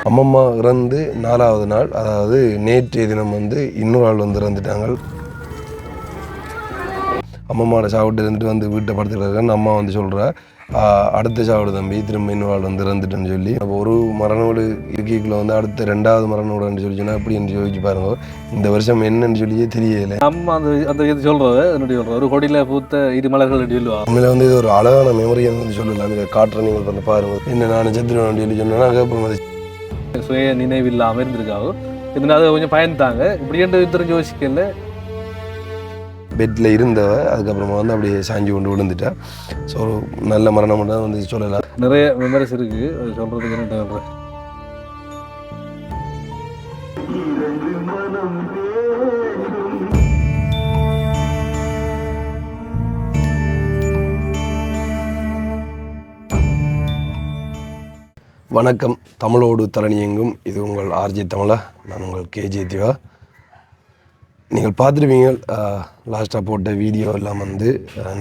அம்மம்மா இறந்து 4வது நாள், அதாவது நேற்றைய தினம் வந்து இன்னொரு ஆள் வந்து இறந்துட்டாங்க. அம்மம்மாவோட சாப்பிட்டு இருந்துட்டு வந்து வீட்டை படுத்துக்கிறாருன்னு அம்மா வந்து சொல்கிறா, அடுத்த சாப்பிடு தம்பி திரும்ப இன்னொரு ஆள் வந்து இறந்துட்டுன்னு சொல்லி. அப்போ ஒரு மரணோடு இருக்கைக்குள்ள வந்து அடுத்த 2வது மரணோடுன்னு சொல்லி சொன்னால் எப்படி என்று யோசிச்சு பாருங்க. இந்த வருஷம் என்னன்னு சொல்லியே தெரியலை. அம்மா அந்த அந்த இது சொல்கிறது என்னுடைய சொல்கிறேன், ஒரு கொடியில் பூத்த இரு மலர்கள் சொல்லுவாங்க. உண்மையில வந்து இது ஒரு அழகான மெமரி வந்து சொல்லலாம். இதை காட்டுற நீங்கள் வந்து பாருங்க, என்ன நான் செத்துருவேன் சொல்லி சொன்னேன்னா அதுக்கப்புறம் அது சுய நினைவில்லாமல் இருந்திருக்காங்க. இதனால அதை கொஞ்சம் பயந்தாங்க. இப்படி என்று தெரிஞ்சு யோசிக்கல. பெட்டில் இருந்தவ அதுக்கப்புறமா வந்து அப்படியே சாஞ்சி கொண்டு விழுந்துட்டா. ஸோ நல்ல மரணம் தான் வந்து சொல்லலாம். நிறைய மெமரிஸ் இருக்குது, அது சொல்கிறதுக்கு என்ன சொல்கிறேன். வணக்கம், தமிழோடு தரணியெங்கும். இது உங்கள் ஆர்ஜே தமிழா, நான் உங்கள் கேஜே திவா. நீங்கள் பார்த்துருப்பீங்க லாஸ்ட்டாக போட்ட வீடியோ எல்லாம் வந்து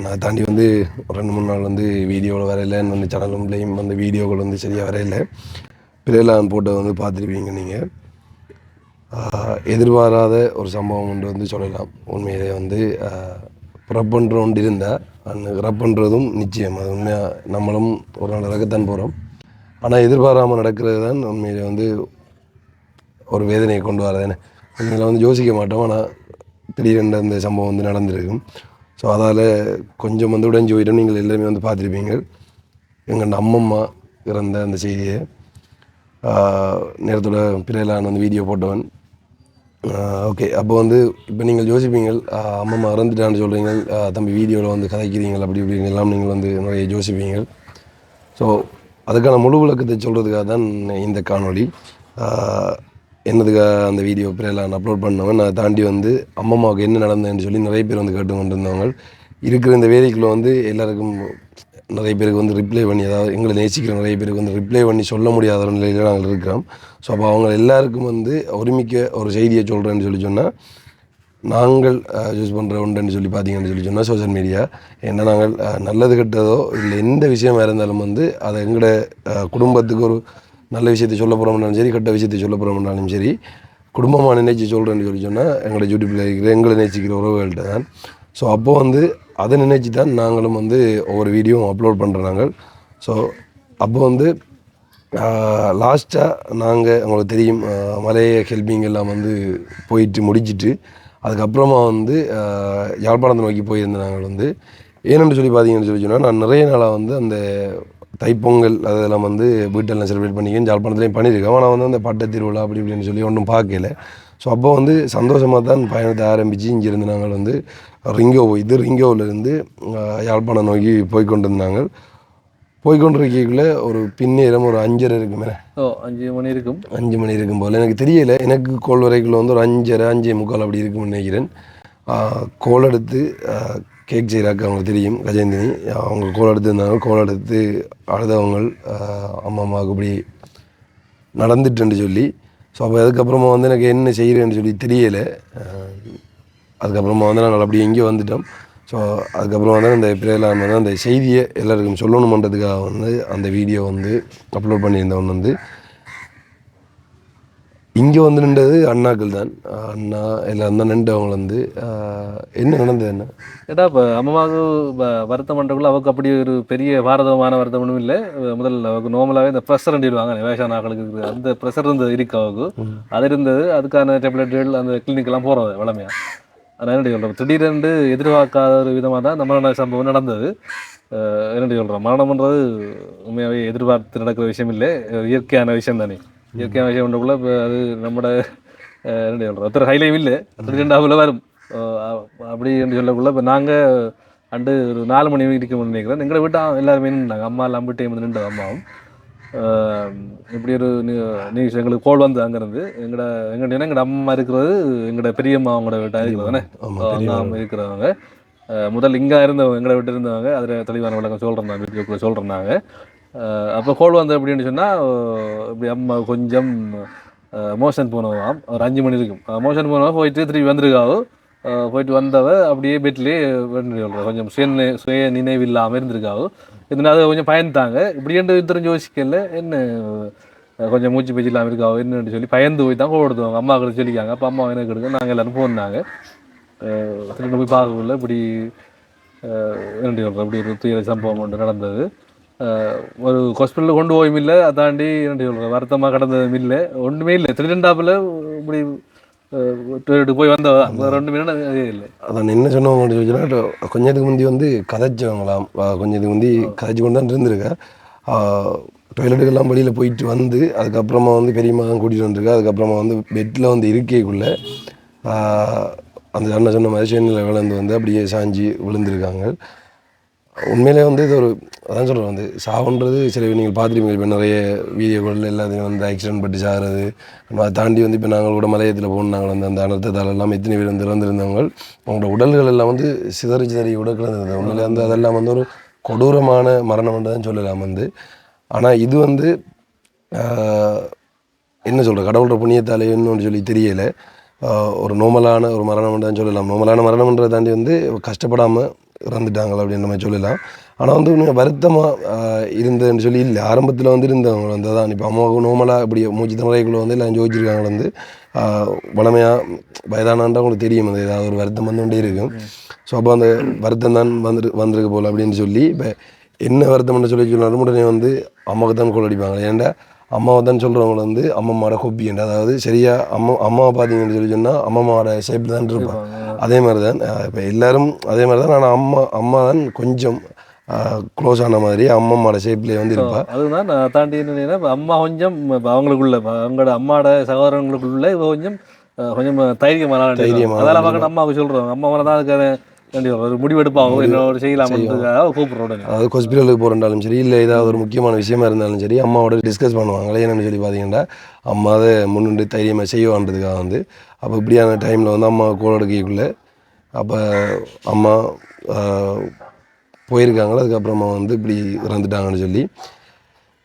நான் தாண்டி வந்து 2-3 நாள் வந்து வீடியோவில் வரையிலன்னு வந்து சேனலும்லேயும் வந்து வீடியோக்கள் வந்து சரியாக வரையில. பிறலாம் போட்டோ வந்து பார்த்துருப்பீங்க நீங்கள். எதிர்பாராத ஒரு சம்பவம் ஒன்று வந்து சொல்லலாம். உண்மையிலே வந்து ரப்புன்ற ஒன்று இருந்தால் அந்த ரப்புன்றதும் நிச்சயம் அது உண்மையாக நம்மளும் ஒரு நாள் இறக்கத்தான் போகிறோம். ஆனால் எதிர்பாராமல் நடக்கிறது தான் உண்மையிலே வந்து ஒரு வேதனையை கொண்டு வரதுன்னு உண்மையில் வந்து யோசிக்க மாட்டோம். ஆனால் திடீரென்று அந்த சம்பவம் வந்து நடந்திருக்கும். ஸோ அதால் கொஞ்சம் வந்து உடைஞ்சு போயிட்டோம். நீங்கள் எல்லாருமே வந்து பார்த்துருப்பீங்க எங்கள் அம்மம்மா இறந்த அந்த செய்தியை. நேரத்தோட பிறையிலான வந்து வீடியோ போட்டவன். ஓகே, அப்போ வந்து இப்போ நீங்கள் யோசிப்பீங்க, அம்மம்மா இறந்துட்டான்னு சொல்கிறீங்க, தம்பி வீடியோவில் வந்து கதைக்கிறீங்க அப்படி இப்படிங்க எல்லாம் நீங்கள் வந்து நிறைய யோசிப்பீங்க. ஸோ அதுக்கான முழு விளக்கத்தை சொல்கிறதுக்காக தான் இந்த காணொளி. என்னதுக்காக அந்த வீடியோ பிறகு அப்லோட் பண்ணவன் நான் தாண்டி வந்து அம்மம்மாவுக்கு என்ன நடந்ததுன்னு சொல்லி நிறைய பேர் வந்து கேட்டு கொண்டு இருந்தவங்க இருக்கிற இந்த வேலைக்குள்ளே வந்து எல்லாருக்கும் நிறைய பேருக்கு வந்து ரிப்ளை பண்ணி, அதாவது எங்களை நேசிக்கிற நிறைய பேருக்கு வந்து ரிப்ளை பண்ணி சொல்ல முடியாத ஒரு நிலையில் நாங்கள் இருக்கிறோம். ஸோ அப்போ அவங்க எல்லாருக்கும் வந்து ஒருமிக்க ஒரு செய்தியை சொல்கிறேன்னு சொல்லி சொன்னால், நாங்கள் யூஸ் பண்ணுற உண்டுன்னு சொல்லி பார்த்தீங்கன்னு சொல்லி சொன்னால் சோஷியல் மீடியா, ஏன்னா நாங்கள் நல்லது கெட்டதோ இல்லை எந்த விஷயமா இருந்தாலும் வந்து அதை எங்களோட குடும்பத்துக்கு ஒரு நல்ல விஷயத்தை சொல்ல போகிறோம்னாலும் சரி, கெட்ட விஷயத்தை சொல்ல போகிறோம்னாலும் சரி, குடும்பமாக நினைச்சு சொல்கிறேன்னு சொல்லி சொன்னால் எங்களோட யூடியூப்பில் இருக்கிற எங்களை நினைச்சிக்கிற உறவுகள்கிட்ட தான். ஸோ அப்போது வந்து அதை நினைச்சி தான் நாங்களும் வந்து ஒவ்வொரு வீடியோவும் அப்லோட் பண்ணுறோம் நாங்கள். ஸோ அப்போ வந்து லாஸ்ட்டாக நாங்கள் உங்களுக்கு தெரியும் மலைய ஹெல்பிங் எல்லாம் வந்து போயிட்டு முடிச்சுட்டு அதுக்கப்புறமா வந்து யாழ்ப்பாணத்தை நோக்கி போயிருந்த நாங்கள் வந்து ஏன்னு சொல்லி பார்த்தீங்கன்னு சொல்லி சொன்னால், நான் நிறைய நாளாக வந்து அந்த தைப்பொங்கல் அதெல்லாம் வந்து வீட்டெல்லாம் செலிப்ரேட் பண்ணிக்கேன், யாழ்ப்பாணத்துலேயும் பண்ணியிருக்கேன். ஆனால் வந்து அந்த பட்ட திருவிழா அப்படி இப்படின்னு சொல்லி ஒன்றும் பார்க்கல. ஸோ அப்போ வந்து சந்தோஷமாக தான் பயணத்தை ஆரம்பித்து இங்கேருந்து நாங்கள் வந்து ரிங்கோவிலேருந்து யாழ்ப்பாணம் நோக்கி போய்கொண்டிருந்தாங்க. போய்கொண்டிருக்கக்குள்ளே ஒரு பின்னேரம் ஒரு 5:30 இருக்குமே. 5 மணி இருக்கும். 5 மணி இருக்கும் போல் எனக்கு தெரியலை. எனக்கு கோல் வரைக்குள்ள வந்து ஒரு 5:30 5:45 அப்படி இருக்கும்னு நினைக்கிறேன். கோல் எடுத்து கேக் செய்கிறாக்க அவங்களுக்கு தெரியும், கஜேந்தினி அவங்க கோல் எடுத்துருந்தாங்க. கோல் எடுத்து அழுதவங்க அம்மாவுக்கு இப்படி நடந்துட்டுன்னு சொல்லி. ஸோ அப்போ அதுக்கப்புறமா வந்து எனக்கு என்ன செய்கிறேன்னு சொல்லி தெரியலை. அதுக்கப்புறமா வந்து நாங்கள் அப்படி எங்கேயோ வந்துட்டோம். ஸோ அதுக்கப்புறம் வந்து அந்த பிரேலாம் வந்து அந்த செய்தியை எல்லாருக்கும் சொல்லணுமன்றதுக்காக வந்து அந்த வீடியோ வந்து அப்லோட் பண்ணியிருந்தவன் வந்து இங்கே வந்து நின்றது அண்ணாக்கள் தான். அண்ணா எல்லோரும் தான் நின்றவங்க வந்து என்ன நடந்தது என்ன ஏட்டா இப்போ அம்மாவுக்கு வருத்தம் பண்ணுறக்குள்ள அவருக்கு அப்படி ஒரு பெரிய பாரதமான வருத்தம் ஒன்றும் இல்லை. முதல்ல அவருக்கு நார்மலாகவே இந்த ப்ரெஷர் இருவாங்க வயசான ஆக்களுக்கு அந்த ப்ரெஷர் இருந்தது இருக்கு அவருக்கு. அது இருந்தது, அதுக்கான டேப்லெட்டுகள் அந்த கிளினிக்கெல்லாம் போகிறது வளமையாக. அதனால் என்ன சொல்கிறோம், திடீரென்று எதிர்பார்க்காத ஒரு விதமாக தான் இந்த மரண சம்பவம் நடந்தது. என்ன சொல்கிறோம், மரணம்ன்றது உண்மையாகவே எதிர்பார்த்து நடக்கிற விஷயம் இல்லை, இயற்கையான விஷயம் தானே. இயற்கையான விஷயம் பண்ணுறக்குள்ள இப்போ அது நம்மளோட என்ன சொல்கிறோம் ஒருத்தர் ஹைலையும் இல்லை, 2 வரும் அப்படி என்று சொல்லக்குள்ள. இப்போ நாங்கள் அண்டு ஒரு 4 மணி இருக்கணும்னு நினைக்கிறேன். எங்களை விட்டு எல்லாருமே நின்றாங்க. அம்மா எல்லாம் விட்டு வந்து நின்று அம்மாவும் இப்படி ஒரு நியூஸ் எங்களுக்கு கோல் வந்து அங்கேருந்து எங்கள்ட அம்மா இருக்கிறது எங்களோட பெரியம்மா அவங்களோட வீட்டாக இருக்கிறதானே. அம்மா இருக்கிறவங்க முதல் இங்கே இருந்தவங்க எங்களை விட்டு இருந்தவங்க அதில் தெளிவான விளக்கம் சொல்கிறேன், வீட்டுக்குள்ளே சொல்கிறேன்னாங்க. அப்போ கோல் வந்து எப்படின்னு சொன்னால், இப்படி அம்மா கொஞ்சம் மோஷன் போனவாம் ஒரு 5 மணி இருக்கும். மோஷன் போனவா போயிட்டு திரும்பி வந்திருக்காவோ. போயிட்டு வந்தவ அப்படியே பெட்லேயே கொஞ்சம் சுய நினைவு இல்லாமல் இருந்திருக்காவோ. இதனால கொஞ்சம் பயந்துட்டாங்க. இப்படி என்று தெரிஞ்சு யோசிக்கல என்ன கொஞ்சம் மூச்சு பேச்சு இல்லாமல் இருக்கா என்னன்னு சொல்லி பயந்து போய் தான் கொடுத்துவாங்க அம்மாக்களை சொல்லிக்காங்க. அப்போ அம்மா எனக்கு எடுக்க நாங்கள் எல்லோரும் போனாங்க. திரும்ப போய் பார்க்கக்குள்ள இப்படி என்ன சொல்கிறேன் இப்படி ஒரு துயர சம்பவம் ஒன்று நடந்தது. ஒரு ஹாஸ்பிட்டலில் கொண்டு போயும் இல்லை, அதாண்டி என்ன சொல்கிறேன் வருத்தமாக கடந்ததும் இல்லை, ஒன்றுமே இல்லை. திருடண்டாப்பில் இப்படி போய் வந்தவ தான் 2 மீன் அதே இல்லை. அதான் என்ன சொன்னவங்க சொல்லிச்சுன்னா கொஞ்சத்துக்கு முந்தி வந்து கதைச்சவங்களாம், கொஞ்சத்துக்கு முந்தி கதைச்சு கொண்டு தான் இருந்திருக்கேன். டாய்லெட்டுக்கெல்லாம் வெளியில் போயிட்டு வந்து அதுக்கப்புறமா வந்து பெரியம்மா தான் கூட்டிகிட்டு வந்துருக்கா. அதுக்கப்புறமா வந்து பெட்டில் வந்து இருக்கைக்குள்ளே அந்த அண்ணன் சொன்ன மாதிரி சென்னில் விழுந்து வந்து அப்படியே சாஞ்சி விழுந்திருக்காங்க. உண்மையிலே வந்து இது ஒரு அதான் சொல்கிறேன் வந்து சாவுன்றது சரி நீங்கள் பார்த்துருப்பீங்க. இப்போ நிறைய வீடியோக்கள் எல்லாத்தையும் வந்து ஆக்சிடென்ட் பட்டு சாகிறது. அதை தாண்டி வந்து இப்போ நாங்கள் கூட மலையத்தில் போகணும், நாங்கள் வந்து அந்த அனர்த்தத்தால் எல்லாம் எத்தனை பேர் வந்து இறந்துருந்தவங்க அவங்களோட உடல்கள் எல்லாம் வந்து சிதறி கூட கிடந்திருந்தது. உண்மையிலே வந்து அதெல்லாம் வந்து ஒரு கொடூரமான மரணம் தான் சொல்லலாம் வந்து. ஆனால் இது வந்து என்ன சொல்கிற கடவுளோட புண்ணியத்தாலே என்னன்னு சொல்லி தெரியலை, ஒரு நோமலான ஒரு மரணம் தான் சொல்லலாம். நோமலான மரணம்ன்றதை தாண்டி வந்து கஷ்டப்படாமல் இறந்துட்டாங்களா அப்படின்ற மாதிரி சொல்லலாம். ஆனால் வந்து உண்மையாக வருத்தமாக இருந்ததுன்னு சொல்லி இல்லை. ஆரம்பத்தில் வந்து இருந்தவங்க வந்து தான் இப்போ அம்மாவுக்கு நோமலாக இப்படி மூச்சு திணறைக்குள்ளே வந்து எல்லாம் ஜோதிச்சிருக்காங்க வந்து வளமையாக வயதானவங்களுக்கு தெரியும் அது ஏதாவது ஒரு வருத்தம் வந்து கொண்டே இருக்கும். ஸோ அப்போ அந்த வருத்தம் தான் வந்திருக்கு போல் அப்படின்னு சொல்லி இப்போ என்ன வருத்தம்னு சொல்லி சொன்னாலும் உடனே வந்து அம்மாவுக்கு தான் கோல் அடிப்பாங்க. ஏன்டா அம்மாவை தான் சொல்கிறவங்க வந்து அம்மம்மாவோட கொப்பியண்டா, அதாவது சரியாக அம்மாவை பார்த்தீங்கன்னு சொல்லி சொன்னால் அம்மம்மாவோட ஷேப்பில் தான் இருப்பாங்க. அதே மாதிரி தான் இப்போ எல்லோரும் அதே மாதிரி தான். ஆனால் அம்மா தான் கொஞ்சம் க்ளோஸ் ஆன மாதிரி அம்மம்மாவோட ஷேப்லேயே வந்து இருப்பாள். அதுதான் நான் தாண்டி என்னன்னா அம்மா கொஞ்சம் அவங்களுக்குள்ள அவங்களோட அம்மாவோட சகோதரங்களுக்குள்ள கொஞ்சம் கொஞ்சம் தைரியமான அதெல்லாம் பார்க்க அம்மாவுக்கு சொல்கிறோம். அம்மா தான் அதுக்கான ஒரு முடிவெடுப்பாங்க, என்னோட செய்யலாம் கூப்பிட்றோட. அதாவது ஹாஸ்பிட்டலுக்கு போகிறனாலும் சரி இல்லை ஏதாவது ஒரு முக்கியமான விஷயமா இருந்தாலும் சரி அம்மாவோட டிஸ்கஸ் பண்ணுவாங்களே. என்னென்னு சொல்லி பார்த்தீங்கன்னா அம்மா அதை முன்னின்று தைரியமாக செய்வான்றதுக்காக வந்து. அப்போ இப்படியான டைமில் வந்து அம்மா கோல் எடுக்கக்குள்ளே அப்போ அம்மா போயிருக்காங்களோ அதுக்கப்புறமா வந்து இப்படி இறந்துட்டாங்கன்னு சொல்லி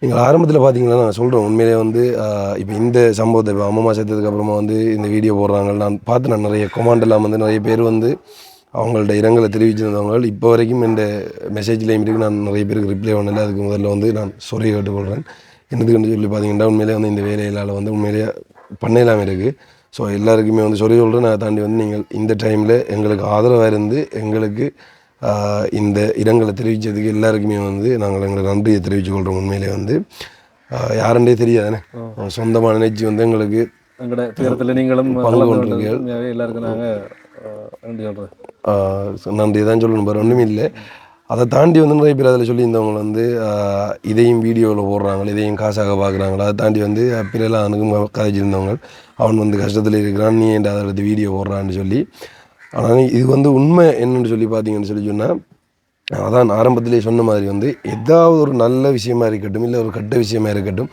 நீங்கள் ஆரம்பத்தில் பார்த்தீங்கன்னா நான் சொல்கிறேன். உண்மையிலே வந்து இப்போ இந்த சம்பவத்தை இப்போ அம்மா சேர்த்ததுக்கப்புறமா வந்து இந்த வீடியோ போடுறாங்க. நான் பார்த்து நான் நிறைய கொமாண்டெல்லாம் வந்து நிறைய பேர் வந்து அவங்கள்ட்ட இரங்கலை தெரிவிச்சிருந்தவங்க இப்போ வரைக்கும் இந்த மெசேஜ்லேயும் இருக்குது. நான் நிறைய பேருக்கு ரிப்ளை பண்ணல. அதுக்கு முதல்ல வந்து நான் சொறி கேட்டுக்கொள்கிறேன். என்னதுக்குன்னு சொல்லி பார்த்தீங்கன்னா உண்மையிலே வந்து இந்த வேலையிலால் வந்து உண்மையிலேயே பண்ணையிலாமல் இருக்குது. ஸோ எல்லாருக்குமே வந்து சொல்லி சொல்கிறேன். நான் தாண்டி வந்து நீங்கள் இந்த டைமில் எங்களுக்கு ஆதரவாக இருந்து எங்களுக்கு இந்த இரங்கலை தெரிவித்ததுக்கு எல்லாருக்குமே வந்து நாங்கள் எங்களை நன்றியை தெரிவித்துக்கொள்கிறோம். உண்மையிலே வந்து யாருன்றே தெரியாதுன்னு சொந்தமாக நினைச்சு வந்து எங்களுக்கு எங்களோட துயரத்தில் நீங்களும் பங்கு கொண்டிருக்கீர்கள். எல்லாருக்கும் நாங்கள் நன்றி தான் சொல்லணும். வேறு ஒன்றுமே இல்லை. அதை தாண்டி வந்து நிறைய பேர் அதில் சொல்லியிருந்தவங்க வந்து இதையும் வீடியோவில் போடுறாங்க, இதையும் காசாக பார்க்குறாங்களா. அதை தாண்டி வந்து பிறலாம் அனுக்கும் கதைச்சிருந்தவங்க அவன் வந்து கஷ்டத்தில் இருக்கிறான், நீ ஏன்டா அதை எடுத்து வீடியோ போடுறான்னு சொல்லி. ஆனால் இது வந்து உண்மை என்னென்னு சொல்லி பார்த்தீங்கன்னு சொல்லி சொன்னால் அதான் ஆரம்பத்திலே சொன்ன மாதிரி வந்து ஏதாவது ஒரு நல்ல விஷயமா இருக்கட்டும் இல்லை ஒரு கெட்ட விஷயமா இருக்கட்டும்,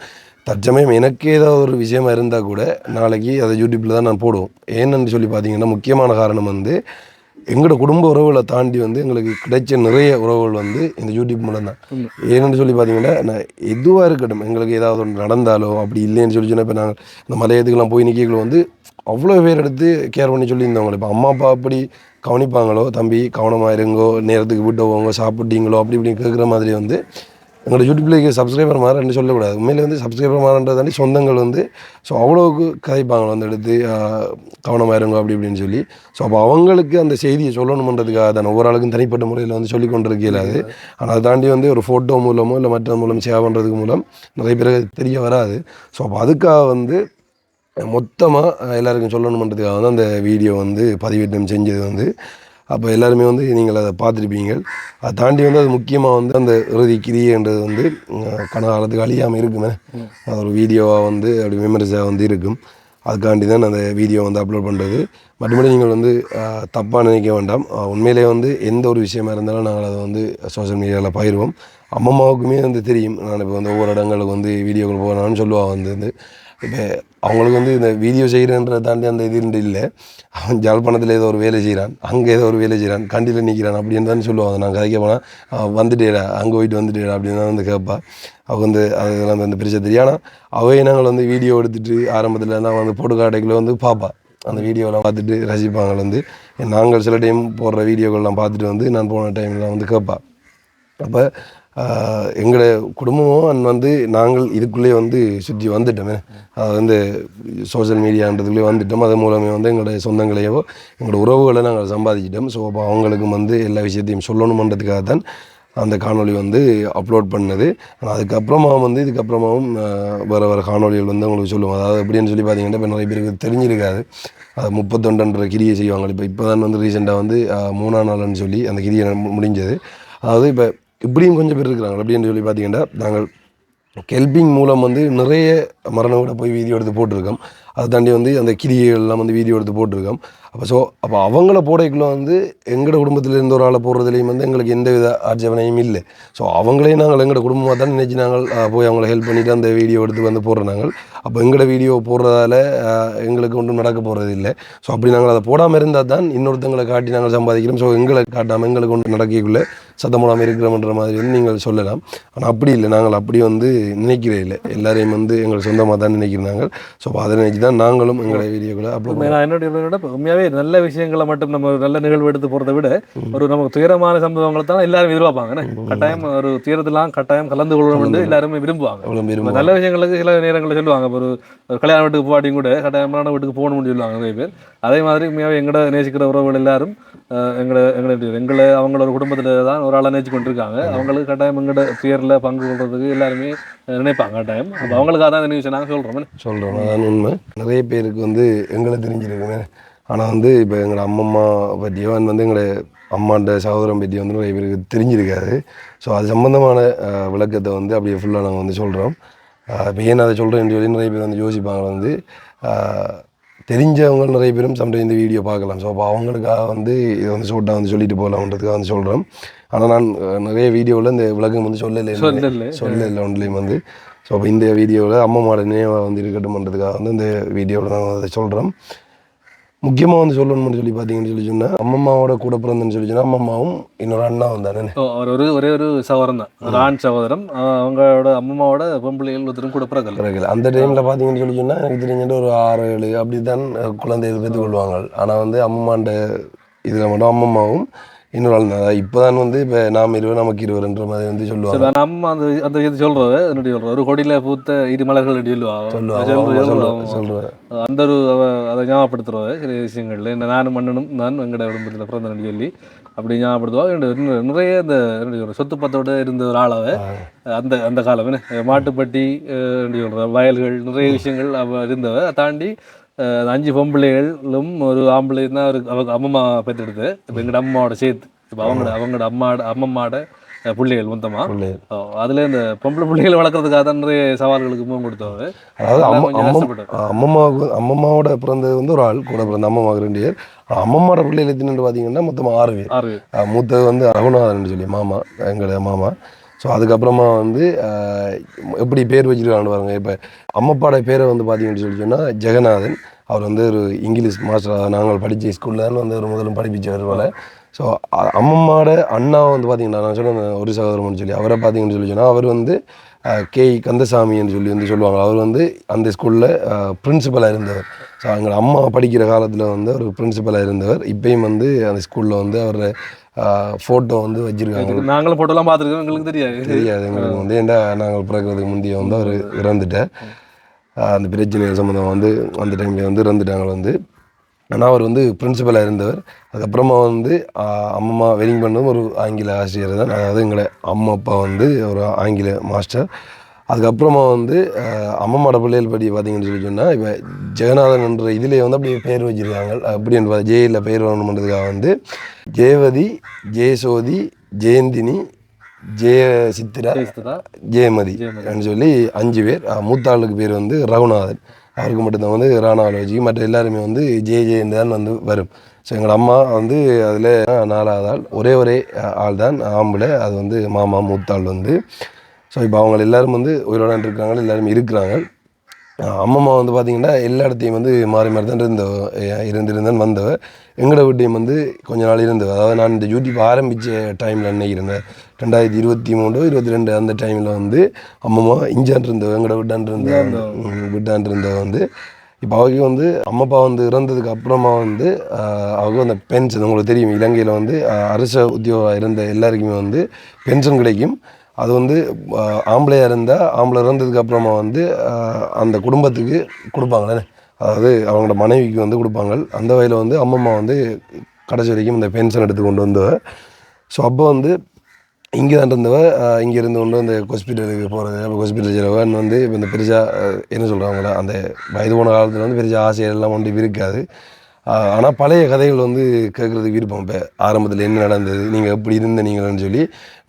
தற்சமயம் எனக்கு ஏதாவது ஒரு விஷயமா இருந்தால் கூட நாளைக்கு அதை யூடியூப்பில் தான் நான் போடுவோம். ஏன்னு சொல்லி பார்த்தீங்கன்னா முக்கியமான காரணம் வந்து எங்களோட குடும்ப உறவுகளை தாண்டி வந்து எங்களுக்கு கிடைச்ச நிறைய உறவுகள் வந்து இந்த யூடியூப் மூலம் தான். ஏன்னு சொல்லி பார்த்தீங்கன்னா நான் எதுவாக இருக்கட்டும் எங்களுக்கு ஏதாவது ஒன்று நடந்தாலோ அப்படி இல்லைன்னு சொல்லி சொன்னால் இப்போ நாங்கள் இந்த மலையத்துக்கெல்லாம் போய் நிற்கல வந்து அவ்வளோ பேர் எடுத்து கேர் பண்ணி சொல்லியிருந்தவங்க. இப்போ அம்மா அப்பா அப்படி கவனிப்பாங்களோ, தம்பி கவனமாக இருங்கோ, நேரத்துக்கு விட்டு போங்க, சாப்பிட்டீங்களோ அப்படி இப்படி கேட்குற மாதிரி வந்து எங்களோட யூடியூப்லேயே சப்ஸ்கிரைபர் மாறன்னு சொல்லக்கூடாது. உண்மையிலே வந்து சப்ஸ்கிரைபர் மாறன்றதாண்டி சொந்தங்கள் வந்து ஸோ அவ்வளோவுக்கு கதைப்பாங்க வந்து எடுத்து கவனமாக இருங்க அப்படி இப்படின்னு சொல்லி. ஸோ அப்போ அவங்களுக்கு அந்த செய்தியை சொல்லணுன்றதுக்காக தான் ஒவ்வொரு ஆளுக்கும் தனிப்பட்ட முறையில் வந்து சொல்லி கொண்டு இருக்கலாது. ஆனால் அதை தாண்டி வந்து ஒரு ஃபோட்டோ மூலமோ இல்லை மற்ற மூலம் ஷேர் பண்ணுறதுக்கு மூலம் நிறைய பேருக்கு தெரிய வராது. ஸோ அப்போ அதுக்காக வந்து மொத்தமாக எல்லாருக்கும் சொல்லணுன்றதுக்காக வந்து அந்த வீடியோ வந்து பதிவேற்றம் செஞ்சது வந்து. அப்போ எல்லாருமே வந்து நீங்கள் அதை பார்த்துருப்பீங்க. அதை தாண்டி வந்து அது முக்கியமாக வந்து அந்த இறுதி கிரியன்றது வந்து கனகாலத்துக்கு அழியாமல் இருக்குமே, அது ஒரு வீடியோவாக வந்து அப்படி மெமரிஸாக வந்து இருக்கும். அதுக்காண்டி தான் அந்த வீடியோ வந்து அப்லோட் பண்ணுறது. மற்றபடி நீங்கள் வந்து தப்பாக நினைக்க வேண்டாம். உண்மையிலே வந்து எந்த ஒரு விஷயமா இருந்தாலும் நாங்கள் அதை வந்து சோஷியல் மீடியாவில் பகிர்வோம். அம்மாவுக்குமே வந்து தெரியும். நான் இப்போ வந்து ஒவ்வொரு இடங்களுக்கு வந்து வீடியோக்கள் போகலான்னு சொல்லுவாள் வந்து. இப்போ அவங்களுக்கு வந்து இந்த வீடியோ செய்கிறன்றதை தாண்டி அந்த இது இல்லை. அவன் ஜாழ்ப்பாணத்தில் ஏதோ ஒரு வேலை செய்கிறான், அங்கே ஏதோ ஒரு வேலை செய்கிறான், கண்டியில் நிற்கிறான் அப்படின்னு தான் சொல்லுவாங்க. நான் கதைக்க போனால் வந்துட்டேடா அங்கே போயிட்டு வந்துட்டேடா அப்படின்னு தான் வந்து கேட்பா. அவங்க வந்து அதெல்லாம் வந்து பிரிச்ச தெரியும். ஆனால் அவை நாங்கள் வந்து வீடியோ எடுத்துகிட்டு ஆரம்பத்தில் நான் வந்து போட்டு காட்டைக்குள்ளே வந்து பார்ப்பா, அந்த வீடியோலாம் பார்த்துட்டு ரசிப்பாங்க வந்து. நாங்கள் சில டைம் போடுற வீடியோக்கள்லாம் பார்த்துட்டு வந்து நான் போன டைம்லாம் வந்து கேட்பா. அப்போ எங்களோட குடும்பமும் வந்து நாங்கள் இதுக்குள்ளேயே வந்து சுற்றி வந்துட்டோமே. அது வந்து சோஷியல் மீடியான்றதுக்குள்ளே வந்துட்டோம். அது மூலமே வந்து எங்களுடைய சொந்தங்களையோ எங்களோட உறவுகளை நாங்கள் சம்பாதிச்சிட்டோம். ஸோ அப்போ அவங்களுக்கும் வந்து எல்லா விஷயத்தையும் சொல்லணுமன்றதுக்காக தான் அந்த காணொளி வந்து அப்லோட் பண்ணது. ஆனால் அதுக்கப்புறமா வந்து இதுக்கப்புறமாவும் வேறு வேறு காணொலிகள் வந்து உங்களுக்கு சொல்லுவோம். அதாவது எப்படின்னு சொல்லி பார்த்தீங்கன்னா இப்போ நிறைய பேருக்கு தெரிஞ்சிருக்காது. அது 31 கிரியை செய்வாங்க. இப்போ தான் வந்து ரீசெண்டாக வந்து 3ஆம் நாள்னு சொல்லி அந்த கிரியை முடிஞ்சது. அதாவது இப்போ இப்படியும் கொஞ்சம் பேர் இருக்கிறாங்க. எப்படின்னு சொல்லி பார்த்தீங்கன்னா நாங்கள் ஹெல்பிங் மூலம் வந்து நிறைய மரண வீட போய் வீடியோ எடுத்து போட்டிருக்கோம். அதை தாண்டி வந்து அந்த கிரியைகள்லாம் வந்து வீடியோ எடுத்து போட்டிருக்கோம். அப்போ அவங்கள போடைக்குள்ள வந்து எங்களோட குடும்பத்தில் இருந்த ஒரு ஆளை போடுறதுலேயும் வந்து எங்களுக்கு எந்த வித ஆட்சேபனையும் இல்லை. ஸோ அவங்களே நாங்கள் எங்களோட குடும்பமாக தான் நினச்சி நாங்கள் போய் அவங்கள ஹெல்ப் பண்ணிவிட்டு அந்த வீடியோ எடுத்து வந்து போடுறோம் நாங்கள். அப்போ எங்களோட வீடியோ போடுறதால எங்களுக்கு ஒன்றும் நடக்க போகிறது இல்லை. ஸோ அப்படி நாங்கள் அதை போடாமல் இருந்தால் தான் இன்னொருத்தங்களை காட்டி நாங்கள் சம்பாதிக்கிறோம். ஸோ எங்களை காட்டாமல் எங்களுக்கு ஒன்று நடக்கக்குள்ளே சத்தம் போடாமல் இருக்கிறோம்ன்ற மாதிரி வந்து நீங்கள் சொல்லலாம். ஆனால் அப்படி இல்லை, நாங்கள் அப்படி வந்து நினைக்கிறே இல்லை. எல்லாரையும் வந்து எங்களுக்கு சொந்தமாக தான் நினைக்கிறாங்க. ஸோ அதை நினைச்சு தான் நாங்களும் எங்களை வீடியோக்களை அப்லோட் நான் என்னுடைய உண்மையாகவே நல்ல விஷயங்களை மட்டும் நம்ம நல்ல நிகழ்வு எடுத்து போகிறத விட ஒரு நமக்கு துயரமான சம்பவங்களை தான் எல்லாரும் எதிர்பார்ப்பாங்க. கட்டாயம் ஒரு துயரத்தெல்லாம் கட்டாயம் கலந்து கொள்ளணும் எல்லாருமே விரும்புவாங்க. நல்ல விஷயங்களுக்கு சில நேரங்களில் சொல்லுவாங்க. ஒரு கல்யாண வீட்டுக்கு போவாட்டியும் கூட கட்டாயமான வீட்டுக்கு போகணும்னு சொல்லுவாங்க நிறைய பேர். அதே மாதிரி உண்மையாகவே எங்கட நேசிக்கிற உறவுகள் எல்லாரும் எங்களை அவங்களோட குடும்பத்தில் தான் ஒரு ஆளை நேச்சு கொண்டிருக்காங்க. அவங்களுக்கு கட்டாயம் எங்களோட துயரில் பங்கு கொள்றதுக்கு எல்லாருமே நினைப்பாங்க கட்டாயம். அப்போ அவங்களுக்காக தான் இந்த நியூஸை நாங்கள் சொல்கிறோம். அதான் உண்மை. நிறைய பேருக்கு வந்து எங்களை தெரிஞ்சிருக்குங்க. ஆனால் வந்து இப்போ எங்களோட அம்மம்மா பற்றியோ வந்து எங்களோட அம்மாண்ட சகோதரம் பற்றி வந்து நிறைய பேருக்கு தெரிஞ்சிருக்காது. ஸோ அது சம்மந்தமான விளக்கத்தை வந்து அப்படியே ஃபுல்லாக நாங்கள் வந்து சொல்கிறோம். இப்போ ஏன் அதை சொல்கிறேன்னு சொல்லி நிறைய பேர் வந்து யோசிப்பாங்க. வந்து தெரிஞ்சவங்க நிறைய பேரும் சம்டைம் இந்த வீடியோ பார்க்கலாம். ஸோ அப்போ அவங்களுக்காக வந்து இதை வந்து ஷோட்டாக வந்து சொல்லிட்டு போகலாம்ன்றதுக்காக வந்து சொல்கிறோம். ஆனால் நான் நிறைய வீடியோவில் இந்த விளக்கம் வந்து சொல்லலை ஒன்றுலேயும் வந்து. ஸோ அப்போ இந்த வீடியோவில் அம்மாவோட நினைவாக வந்து இருக்கட்டும்ன்றதுக்காக வந்து இந்த வீடியோவில் நாங்கள் அதை சொல்கிறோம். முக்கியமாக வந்து சொல்லணும்னு சொல்லி பார்த்தீங்கன்னு சொல்லி சொன்னால் அம்மம்மாவோட கூட பிறந்தன்னு சொல்லி சொன்னால் அம்மம்மாவும் இன்னொரு அண்ணாவும் தானே. அவர் ஒரே ஒரு சகோதரன் தான், ஒரு ஆண் சகோதரம். அவங்களோட அம்மம்மாவோட பொம்பளைகள் ஒருத்தரும் கூட பிறக்கல. அந்த டைமில் பார்த்தீங்கன்னு சொல்லி சொன்னால் எனக்கு தெரிஞ்சுட்டு ஒரு 6-7 அப்படி தான் குழந்தைகள் பெற்று கொள்வாங்க. ஆனால் வந்து அம்மம்மாண்ட இதில் மட்டும் அம்மம்மாவும் இன்னொரு ஆள் தான். இப்போ தான் வந்து இப்போ நாம் இருவர் நமக்கு இருவருன்ற மாதிரி வந்து சொல்லுவாங்க. நம்ம அந்த இது சொல்கிறது என்னுடைய ஒரு கொடியில் பூத்த இரு மலர்கள் சொல்லுவாங்க. அந்த ஒரு அதை ஞாபகப்படுத்துறது சில விஷயங்கள்ல இந்த நானும் மன்னனும் நான் எங்கட குடும்பத்தில் பிறந்தேன்னு சொல்லி அப்படி ஞாபகப்படுத்துவாங்க. நிறைய இந்த என்னுடைய சொத்து பத்தோடு இருந்த ஒரு ஆளாக அந்த அந்த காலம் மாட்டுப்பட்டி வயல்கள் நிறைய விஷயங்கள் இருந்தவ தாண்டி 5 பொம்பளைகளும் ஒரு ஆம்பளையும் தான் அவங்க அம்மம்மா பெற்றெடுத்து. இப்போ எங்களோட அம்மாவோட சேர்த்து இப்போ அவங்களோட அம்மம்மாவோட பிள்ளைகள் மொத்தமாக அதில் இந்த பொம்பளை பிள்ளைகளை வளர்க்குறதுக்காக தான் நிறைய சவால்களுக்கு முகம் கொடுத்தவங்க. அதாவது அம்மம்மாவோட பிறந்தது வந்து ஒரு ஆள் கூட பிறந்த அம்மம்மாவுக்கு 2 பேர். அம்மம்மாவோட பிள்ளைகள் எத்தனை பார்த்தீங்கன்னா மொத்தமாக 6 பேர். மூத்தது வந்து ரகுநாதன் சொல்லி மாமா, எங்களோட மாமா. ஸோ அதுக்கப்புறமா வந்து எப்படி பேர் வச்சுருக்கான்னு பாருங்கள். இப்போ அம்மப்பாட பேரை வந்து பார்த்தீங்கன்னு சொல்லி சொன்னால் ஜெகநாதன். அவர் வந்து ஒரு இங்கிலீஷ் மாஸ்டராக நாங்கள் படித்த ஸ்கூலில் தான் வந்து ஒரு முதலும் படிப்பிச்சவர் போல். ஸோ அம்மம்மாவோட அண்ணா வந்து பார்த்தீங்கன்னா நான் சொன்னேன் ஒரு சகோதரம்னு சொல்லி, அவரை பார்த்தீங்கன்னு சொல்லி சொன்னால் அவர் வந்து கந்தசாமின்னு சொல்லி வந்து சொல்லுவாங்க. அவர் வந்து அந்த ஸ்கூலில் பிரின்சிபலாக இருந்தவர். ஸோ எங்கள் அம்மா படிக்கிற காலத்தில் வந்து ஒரு பிரின்சிபலாக இருந்தவர். இப்பயும் வந்து அந்த ஸ்கூலில் வந்து அவர் ஃபோட்டோ வந்து வச்சுருக்காங்க. நாங்களும் ஃபோட்டோலாம் பார்த்துருக்கோம், எங்களுக்கு தெரியாது எங்களுக்கு வந்து ஏன்னா நாங்கள் பிறக்கிறதுக்கு முந்தைய வந்து அவர் இறந்துட்டார். அந்த பிரச்சனை சம்மந்தம் வந்து அந்த டைமில் வந்து இறந்துட்டாங்க வந்து. ஆனால் அவர் வந்து பிரின்சிபலாக இருந்தவர். அதுக்கப்புறமா வந்து அம்மம்மா வெட்டிங் பண்ணதும் ஒரு ஆங்கில ஆசிரியர் தான். அதாவது எங்களை அம்மா அப்பா வந்து ஒரு ஆங்கில மாஸ்டர். அதுக்கப்புறமா வந்து அம்மம்மாட பிள்ளைகள் படி பார்த்தீங்கன்னு சொல்லி சொன்னால் இப்போ ஜெகநாதன் என்ற இதிலே வந்து அப்படியே பேர் வச்சுருக்காங்க. அப்படி என்று ஜெயில் பேர் வரணுன்றதுக்காக வந்து ஜெயவதி, ஜெயசோதி, ஜெயந்தினி, ஜெயசித்ரா, ஜெயமதி அப்படின்னு சொல்லி 5 பேர். மூத்தாளுக்கு பேர் வந்து ரகுநாதன். அவருக்கு மட்டும்தான் வந்து ராணாவில் வச்சு மற்ற எல்லாருமே வந்து ஜெயன்னு தான் வந்து வரும். ஸோ எங்கள் அம்மா வந்து அதில் 4ஆவது ஆள், ஒரே ஆள் தான் ஆம்பளை. அது வந்து மாமா மூத்தாள் வந்து. ஸோ இப்போ அவங்க எல்லோரும் வந்து உயிரோட இருக்காங்க, எல்லாருமே இருக்கிறாங்க. அம்மம்மா வந்து பார்த்திங்கன்னா எல்லா இடத்தையும் வந்து மாறி மாறி தான் இருந்திருந்தேன் வந்தவ. எங்களோட வீட்டையும் வந்து கொஞ்ச நாள் இருந்தவ. அதாவது நான் இந்த யூடியூப் ஆரம்பித்த டைமில் அன்னைக்கு இருந்தேன் 2023-22 அந்த டைமில் வந்து அம்மம்மா இஞ்சான் இருந்தவ, எங்களோட விட்டான் இருந்தவ வந்து. இப்போ அவங்க வந்து அம்மப்பா வந்து இறந்ததுக்கு அப்புறமா வந்து அவங்க அந்த பென்ஷன் உங்களுக்கு தெரியும், இலங்கையில் வந்து அரச உத்தியோகம் இருந்த எல்லாருக்குமே வந்து பென்ஷன் கிடைக்கும். அது வந்து ஆம்பளையாக இருந்தால் ஆம்பளை இறந்ததுக்கு அப்புறமா வந்து அந்த குடும்பத்துக்கு கொடுப்பாங்களே, அதாவது அவங்களோட மனைவிக்கு வந்து கொடுப்பாங்க. அந்த வகையில் வந்து அம்மம்மா வந்து கடைசி வரைக்கும் இந்த பென்ஷன் எடுத்து கொண்டு வந்தவ. ஸோ அப்போ வந்து இங்கே தான் இருந்தவ இங்கே இருந்து கொண்டு அந்த ஹாஸ்பிட்டலுக்கு போகிறது, அப்போ ஹாஸ்பிட்டல் செலவன் வந்து இப்போ இந்த பெருசாக என்ன சொல்கிறாங்களா அந்த வயது போன காலத்தில் வந்து பெருசாக ஆசையெல்லாம் ஒன்றும் இருக்காது. ஆனால் பழைய கதைகள் வந்து கேட்குறதுக்கு விருப்பம். இப்போ ஆரம்பத்தில் என்ன நடந்தது, நீங்கள் எப்படி இருந்த நீங்கள்னு சொல்லி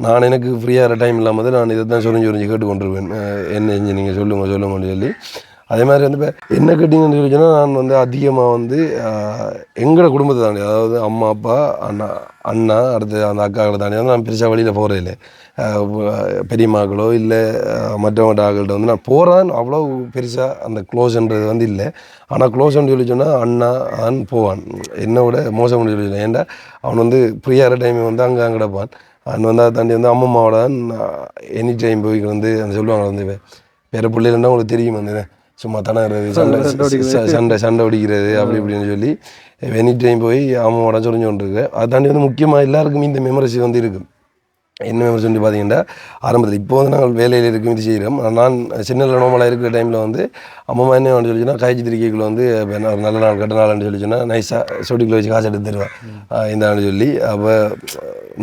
நான் எனக்கு ஃப்ரீயாக டைம் இல்லாமல் நான் இதை தான் சொரிஞ்சு கேட்டுக்கொண்டிருப்பேன். என்ன செஞ்சு நீங்கள் சொல்லுங்கன்னு சொல்லி. அதே மாதிரி வந்து இப்போ என்ன கேட்டிங்கன்னு சொல்லி சொன்னால் நான் வந்து அதிகமாக வந்து எங்களோட குடும்பத்தை தாண்டி, அதாவது அம்மா அப்பா அண்ணா அடுத்து அந்த அக்காக்களை தாண்டி வந்து நான் பெருசாக வெளியில் போகிறதில்லை. பெரியம்மாக்களோ இல்லை மற்றவங்கள்ட்ட ஆக்கள்கிட்ட வந்து நான் போகிறேன், அவ்வளோ பெருசாக அந்த க்ளோஸ்ன்றது வந்து இல்லை. ஆனால் க்ளோஸ்ன்னு சொல்லி சொன்னால் அண்ணா போவான், என்னை விட மோசம்னு சொல்லி சொன்னேன். ஏன்டா அவன் வந்து ஃப்ரீயாக டைம் வந்து அங்கே கிடப்பான். அவன் வந்து அதை தாண்டி வந்து அம்மம்மாவோட எனி டைம் போய் வந்து அந்த சொல்லுவாங்க வந்து வேறு பிள்ளைகள்னா உங்களுக்கு தெரியும் வந்து சும்மா தனகிறது சண்டை ஒடிக்கிறது அப்படி இப்படின்னு சொல்லி எனி டைம் போய் அம்மாவோட சொரிஞ்சு கொண்டு இருக்கு. அதை தாண்டி வந்து முக்கியமாக எல்லாருக்கும் இந்த மெமரிஸ் வந்து இருக்குது. என்ன மெமரிஸ் சொல்லி பார்த்தீங்கன்னா ஆரம்பத்தில் இப்போ வந்து நாங்கள் வேலையில் இருக்கும் இது செய்கிறோம். நான் சின்ன நோமலாக இருக்கிற டைமில் வந்து அம்மா என்ன சொல்லிச்சுன்னா காய்ச்சி திரிக்கைக்குள்ள வந்து ஒரு நல்ல நாள் கட்ட நாள்னு சொல்லி சொன்னால் நைஸாக சொடிக்குள்ள வச்சு காசு எடுத்து தருவேன் இந்தான்னு சொல்லி. அப்போ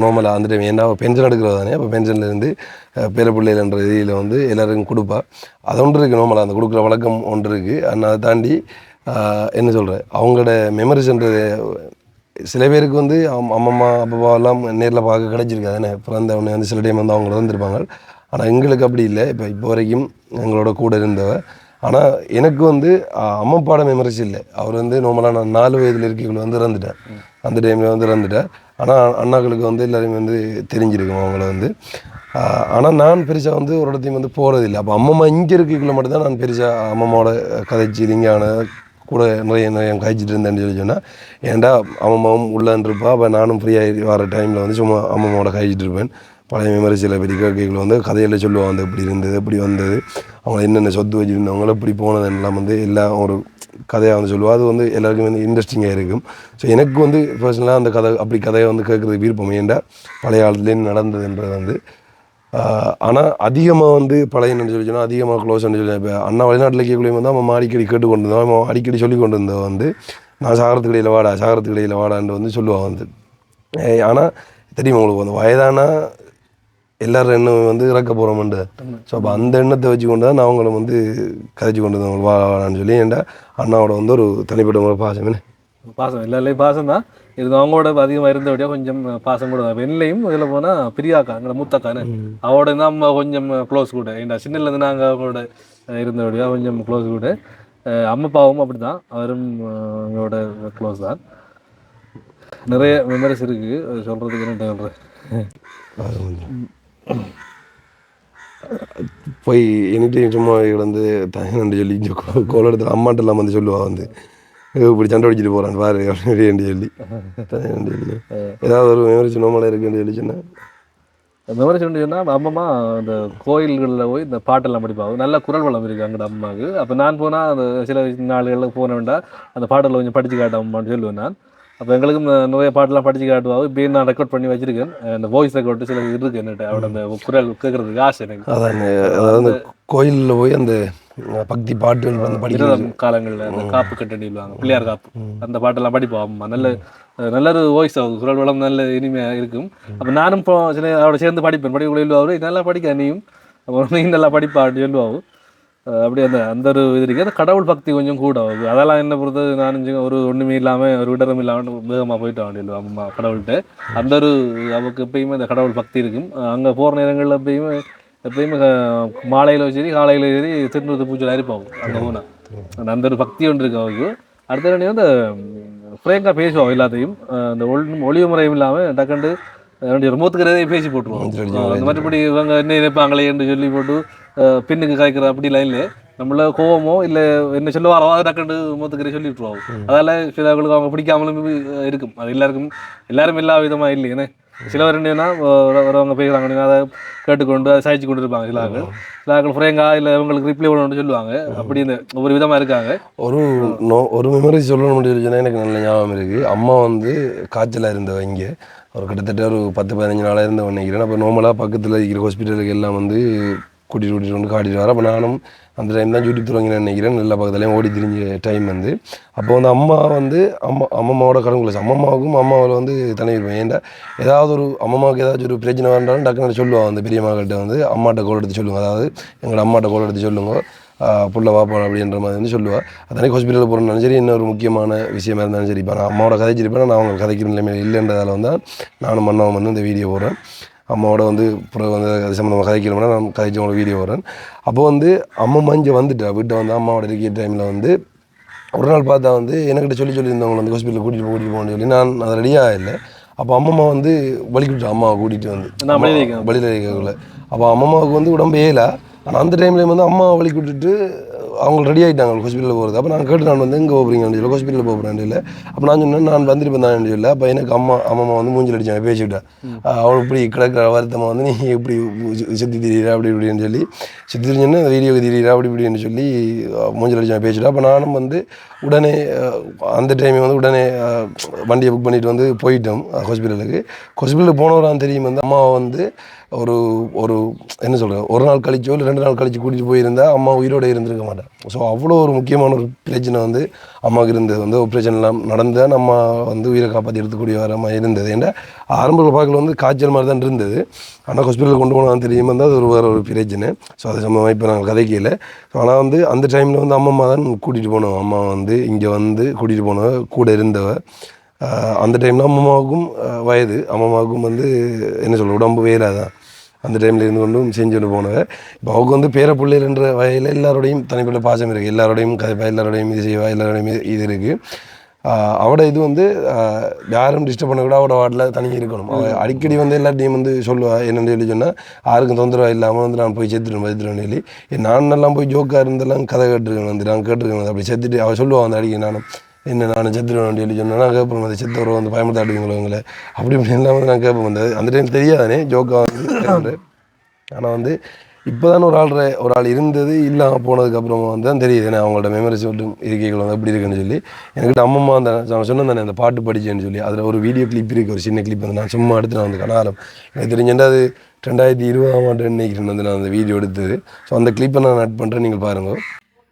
நோமலாக அந்த டைம் ஏன்னா பென்ஷன் எடுக்கிறது தானே, அப்போ பென்ஷன்லேருந்து பேர பிள்ளைகள்ன்ற இதில் வந்து எல்லாருக்கும் கொடுப்பா. அது ஒன்று இருக்குது நோமலாக அந்த கொடுக்குற வழக்கம் ஒன்று இருக்குது. ஆனால் அதை தாண்டி என்ன சொல்கிறேன் அவங்களோட மெமரிஸ்ன்றது சில பேருக்கு வந்து அம்மம்மா அப்பா எல்லாம் நேரில் பார்க்க கிடச்சிருக்காது தானே, பிறந்த உடனே வந்து சில டைம் வந்து அவங்க இறந்துருப்பாங்க. ஆனால் எங்களுக்கு அப்படி இல்லை. இப்போ வரைக்கும் எங்களோட கூட இருந்தவ. ஆனால் எனக்கு வந்து அம்மாப்பாட மெமரிஸ் இல்லை. அவர் வந்து நார்மலாக நான் 4 வயதில் இருக்கைக்குள்ள வந்து இறந்துட்டேன். அந்த டைமில் வந்து இறந்துட்டேன். ஆனால் அண்ணாக்களுக்கு வந்து எல்லாருமே வந்து தெரிஞ்சிருக்கும் அவங்கள வந்து. ஆனால் நான் பெருசாக வந்து ஒரு இடத்தையும் வந்து போகிறதில்லை. அப்போ அம்மம்மா இங்கே இருக்கைக்குள்ளே மட்டும்தான் நான் பெருசாக அம்மம்மாவோட கதைச்சி இங்கான கூட நிறைய காய்ச்சிட்டு இருந்தேன்னு சொல்லி சொன்னால், ஏன்டா அம்மம்மாவும் உள்ளான்ருப்பா. அப்போ நானும் ஃப்ரீயாக வர டைமில் வந்து சும்மா அம்மம்மாவோட காய்ச்சிட்டு இருப்பேன். பழைய மெமரிஸில் பெரிய கேட்கைகள் வந்து கதையில் சொல்லுவாங்க வந்து எப்படி இருந்தது, எப்படி வந்தது, அவங்க என்னென்ன சொத்து வச்சுருந்தவங்கள எப்படி போனதெல்லாம் வந்து எல்லாம் ஒரு கதையாக வந்து சொல்லுவாள். அது வந்து எல்லாருக்கும் வந்து இன்ட்ரெஸ்டிங்காக இருக்கும். ஸோ எனக்கு வந்து பர்சனலாக அந்த கதையை வந்து கேட்குறதுக்கு விருப்பம். ஏன்டா பழைய காலத்துலேருந்து நடந்ததுன்றது வந்து. ஆனால் அதிகமாக வந்து பழைய என்ன சொல்லி சொன்னால் அதிகமாக க்ளோஸ்ன்னு சொல்லி இப்போ அண்ணா வெளிநாட்டில் கேட்கலையும் வந்து அவன் அடிக்கடி கேட்டு கொண்டு இருந்தோம். அவன் அடிக்கடி சொல்லி கொண்டு இருந்தவன் வந்து நான் சாகரத்துக்கு இடையில் வாடான்னு வந்து சொல்லுவான் வந்து. ஆனால் தெரியுமா உங்களுக்கு வந்து வயதானா எல்லோரும் எண்ணம் வந்து இறக்க போகிறோம்ண்டு. ஸோ அப்போ அந்த எண்ணத்தை வச்சு கொண்டு தான் நான் அவங்கள வந்து கதைச்சி கொண்டு வந்தவங்க வாடான்னு சொல்லி. ஏன்டா அண்ணாவோட வந்து ஒரு தனிப்பட்ட பாசம் எல்லாருலேயும் பாசம் தான். இது அவங்களோட அதிகமாக இருந்தபடியா கொஞ்சம் பாசம் கூட தான். என்னையும் இதில் போனால் பிரியாக்கா எங்களை மூத்தாக்கானு அவரோட இருந்தால் நம்ம கொஞ்சம் க்ளோஸ் கூட. ஏன்டா சின்னலேருந்து நாங்கள் அவங்களோட இருந்தபடியா கொஞ்சம் க்ளோஸ் கூட. அம்மாப்பாவும் அப்படி தான், அவரும் எங்களோட க்ளோஸ் தான். நிறைய மெமரிஸ் இருக்குது, அது சொல்கிறதுக்கு என்ன சொல்கிறேன். போய் எனிடைம் சும்மா கிடந்து தயனு சொல்லி கோல இடத்துல அம்மாட்டெல்லாம் வந்து சொல்லுவாள் வந்து இப்படி சண்டை அடிச்சுட்டு போகிறான் பாரு அப்படின்னு சொல்லி சொல்லி ஏதாவது ஒரு மெமரிஸ் நோமலாக இருக்குன்னு சொல்லி சொன்னேன். மெமரிஸ் சொன்னால் அம்மம்மா அந்த கோயில்களில் போய் இந்த பாட்டெல்லாம் படிப்பாங்க. நல்ல குரல் வளம் இருக்குது அங்கே அம்மாவுக்கு. அப்போ நான் போனால் அந்த சில நாடுகளில் போன வேண்டாம் அந்த பாட்டெல்லாம் கொஞ்சம் படித்து காட்டம்மான்னு சொல்லுவேன் நான். அப்போ எங்களுக்கும் நிறைய பாட்டெல்லாம் படித்து காட்டுவாங்க. இப்போ நான் ரெக்கார்ட் பண்ணி வச்சுருக்கேன். அந்த வாய்ஸ் ரெக்கார்டு சில இருக்குது என்னட்டு அவட அந்த குரல் கேட்குறதுக்கு ஆசை எனக்கு. அதாவது கோயிலில் போய் அந்த பக்தி பாட்டு வந்து படிக்கிற காலங்களில் அந்த காப்பு கட்டடிவாங்க, பிள்ளையார் காப்பு, அந்த பாட்டெல்லாம் படிப்போம். அம்மா நல்ல ஒரு வாய்ஸ் ஆகுது, குரல் வளம் நல்ல இனிமையாக இருக்கும். அப்போ நானும் இப்போ சில அவட சேர்ந்து படிப்பேன். படிக்கக்குள்ள சொல்லுவாரு நல்லா படிக்க நீயும் நீ நல்லா படிப்பா அப்படின்னு சொல்லுவாங்க. அப்படி அந்த ஒரு இது இருக்குது. அந்த கடவுள் பக்தி கொஞ்சம் கூட ஆகுது. அதெல்லாம் என்ன பொறுத்தது நான் ஒரு ஒன்றுமே இல்லாமல் ஒரு விடரம் இல்லாமல் வேகமாக போயிட்டு வாண்டிடுவோம் அம்மா கடவுள்கிட்ட. அந்த ஒரு அவருக்கு எப்பயுமே அந்த கடவுள் பக்தி இருக்கும். அங்கே போகிற நேரங்களில் எப்பயுமே மாலையில் சரி காலையில் சரி திருநூறு பூஜை இருப்பாங்க அங்கே போனால். அந்த ஒரு பக்தி ஒன்று இருக்கு அவருக்கு. அடுத்த வந்து அந்த ஃப்ரேங்காக பேசுவோம் எல்லாத்தையும். அந்த ஒளிவு முறையும் இல்லாமல் டக்குண்டு மூத்துக்கிறதே பேசி போட்டுருவோம். அந்த மற்றபடி இவங்க என்ன நினைப்பாங்களே என்று சொல்லி போட்டு பின்னுக்கு காய்க்கிற அப்படிலாம் இல்லை. நம்மள கோவமோ இல்லை என்ன சொல்ல வரோ அதை டக்குண்டு மூத்துக்கிறே சொல்லி விட்டுருவோம். அதால் சிலவங்களுக்கு அவங்க பிடிக்காமலும் இருக்கும். அது எல்லாரும் எல்லா விதமாக இல்லை. ஏன்னா சிலவர் என்னன்னா வரவங்க பேசுகிறாங்க அதை கேட்டுக்கொண்டு அதை சாய்ச்சி கொண்டு இருப்பாங்க. சிலாக்கள் ஃப்ரேங்கா இல்லை இவங்களுக்கு ரிப்ளை பண்ணணும்னு சொல்லுவாங்க. அப்படி இந்த ஒவ்வொரு விதமாக இருக்காங்க. ஒரு மெமரி சொல்லணும் சொல்லிச்சுன்னா எனக்கு நல்ல ஞாபகம் இருக்குது. அம்மா வந்து காய்ச்சலாக இருந்தவங்க இங்கே ஒரு கிட்டத்தட்ட ஒரு 10-15 நாளாக இருந்து நினைக்கிறேன். அப்போ நார்மலாக பக்கத்தில் இருக்கிற ஹாஸ்பிட்டலுக்கு எல்லாம் வந்து கூட்டிகிட்டு வந்து காட்டிட்டு வரேன். அப்போ நானும் அந்த டைம் தான் யூடியூப் தொடங்கினேன் நினைக்கிறேன். எல்லா பக்கத்துலேயும் ஓடி திரிஞ்ச டைம் வந்து அப்போ வந்து அம்மா வந்து அம்மம்மாவோட கடவுள் அம்மம்மாவுக்கும் அம்மாவில் வந்து தனி இருப்பேன். ஏன்டா ஏதாவது ஒரு அம்மம்மாவுக்கு ஏதாச்சும் ஒரு பிரச்சனை வந்தாலும் டக்குன்னு சொல்லுவாங்க அந்த பெரிய மகள்கிட்ட வந்து அம்மாட்ட கோல் எடுத்து சொல்லுவாங்க. அதாவது எங்களோட அம்மாட்ட கோல் எடுத்து சொல்லுங்க புள்ள வாப்பா அப்படின்ற மாதிரி வந்து சொல்லுவாள். அதனால் ஹாஸ்பிட்டலில் போகிறனாலும் சரி என்ன ஒரு முக்கியமான விஷயமா இருந்தாலும் சரி இப்போ நான் அம்மாவோட கதைச்சிருப்பேன். நான் அவங்க கதைக்கிற நிலைமையில் இல்லைன்றதால வந்து நானும் அண்ணாவும் வந்து இந்த வீடியோ போடுறேன். அம்மாவோட வந்து அப்புறம் வந்து அது சம்மந்தமாக கதைக்கிறோம்னா நான் கதைச்சவங்களோட வீடியோ போடுறேன். அப்போ வந்து அம்மா இங்கே வந்துட்டா வீட்டை வந்து அம்மாவோட இருக்கிற டைமில் வந்து ஒரு நாள் பார்த்தா வந்து என்கிட்ட சொல்லியிருந்தவங்க வந்து ஹாஸ்பிட்டலில் கூட்டிகிட்டு போகணும்னு சொல்லி நான் அதை ரெடியாக இல்லை. அப்போ அம்மம்மா வந்து வலிக்கிட்டு அம்மாவை கூட்டிகிட்டு வந்து வழியில் இருக்கக்குள்ள அப்போ அம்மம்மாவுக்கு வந்து உடம்பு ஏலா. ஆனால் அந்த டைம்லேயும் வந்து அம்மா வழி விட்டுட்டு அவங்க ரெடி ஆகிட்டாங்க ஹாஸ்பிட்டலில் போகிறது. அப்போ நான் கேட்டு நான் வந்து எங்கே போகிறீங்கன்னு சொல்லி ஹாஸ்பிட்டலில் போகிறேன் இல்லை. அப்போ நான் சொன்னேன் நான் வந்திருப்பேன் தான் இல்லை. அப்போ எனக்கு அம்மா வந்து மூஞ்சில் அடித்தாங்க பேசிவிட்டா. அவள் இப்படி கிடக்கிற வருத்தமாக வந்து நீ இப்படி சுற்றி திரியிறா அப்படி இப்படின்னு சொல்லி சுற்றி திரிஞ்சோன்னா வீடியோக்கு திரியிறா அப்படி இப்படின்னு சொல்லி மூஞ்சில் அடித்தாங்க பேசிவிட்டா. அப்போ நானும் வந்து உடனே அந்த டைம் வந்து உடனே வண்டியை புக் பண்ணிவிட்டு வந்து போயிட்டோம் ஹாஸ்பிட்டலுக்கு போனவரான்னு தெரியும் வந்து அம்மாவை வந்து ஒரு ஒரு என்ன சொல்கிறேன் ஒரு நாள் கழிச்சோ இல்லை 2 நாள் கழிச்சு கூட்டிகிட்டு போயிருந்தா அம்மா உயிரோடு இருந்திருக்க மாட்டேன். ஸோ அவ்வளோ ஒரு முக்கியமான ஒரு பிரச்சனை வந்து அம்மாவுக்கு இருந்தது வந்து ஆப்ரேஷன் எல்லாம் நடந்தால் நம்ம வந்து உயிரை காப்பாற்றி எடுத்துக்கூடிய வரமாக இருந்தது. ஏன்னா ஆரம்பத்தில் பார்க்கல வந்து காய்ச்சல் மாதிரி தான் இருந்தது. ஆனால் ஹாஸ்பிட்டலுக்கு கொண்டு போனால் தெரியும் வந்து அது ஒரு வேறு ஒரு பிரச்சனை. ஸோ அது சம்பந்தமாக இப்போ நாங்கள் கதைக்கல. ஸோ ஆனால் வந்து அந்த டைமில் வந்து அம்மா தான் கூட்டிகிட்டு போனோம். அம்மா வந்து இங்கே வந்து கூட்டிகிட்டு போனவ கூட இருந்தவ. அந்த டைமில் அம்மாவுக்கும் வயது அம்மாவுக்கும் வந்து என்ன சொல்ல உடம்பு வேறாதான் அந்த டைமில் இருந்து கொண்டும் செஞ்சுட்டு போனவ. இப்போ அவங்க வந்து பேர பிள்ளைகள்ன்ற வகையில் எல்லாரோடையும் தனிப்பட்ட பாசம் இருக்குது. எல்லாரோடையும் கதைப்பா எல்லாரோடையும் இது செய்வா எல்லாரோடையும் இது இருக்குது. அவட இது வந்து யாரும் டிஸ்டர்ப் பண்ணக்கூட அவட வாட்டில் தனி இருக்கணும். அவள் அடிக்கடி வந்து எல்லாத்தையும் வந்து சொல்லுவாள் என்னென்னு சொல்லி சொன்னால் யாருக்கும் தொந்தரவாக இல்லாமல் வந்து நான் போய் செத்துருவேன் சொல்லி நானெல்லாம் போய் ஜோக்காக இருந்தெல்லாம் கதை கேட்டுருக்கேன் வந்து நான் கேட்டுருக்கேன். அப்படி செத்துட்டு அவள் சொல்லுவாள் வந்து அடிக்க நான் செத்துருவேன் சொல்லி சொன்னால் நான் கேட்பேன் வந்து செத்தவரை வந்து பயமுறுத்தாடுவீங்களோ அவங்கள அப்படி எல்லாம் வந்து நான் கேட்பேன் வந்து அந்த டைம் தெரியாதானே ஜோக்காக வந்து. ஆனால் வந்து இப்போ தான் ஒரு ஆள் இருந்தது இல்லாமல் போனதுக்கப்புறமா வந்து தான் தெரியுது. ஏன்னா அவங்களோட மெமரிஸ் மட்டும் இருக்கைகள் வந்து எப்படி இருக்குன்னு சொல்லி என்கிட்ட அம்மம்மா அந்த நான் சொன்னேன் தானே அந்த பாட்டு படிச்சேன்னு சொல்லி அதில் ஒரு வீடியோ கிளிப் இருக்குது. ஒரு சின்ன கிளிப் வந்து நான் சும்மா எடுத்து நான் வந்து கனாலம் எனக்கு தெரிஞ்சேன்டா அது 2020 நினைக்கிறேன் வந்து நான் அந்த வீடியோ எடுத்தது. ஸோ அந்த கிளிப்பை நான் ஆட் பண்ணுறேன், நீங்கள் பாருங்கள்.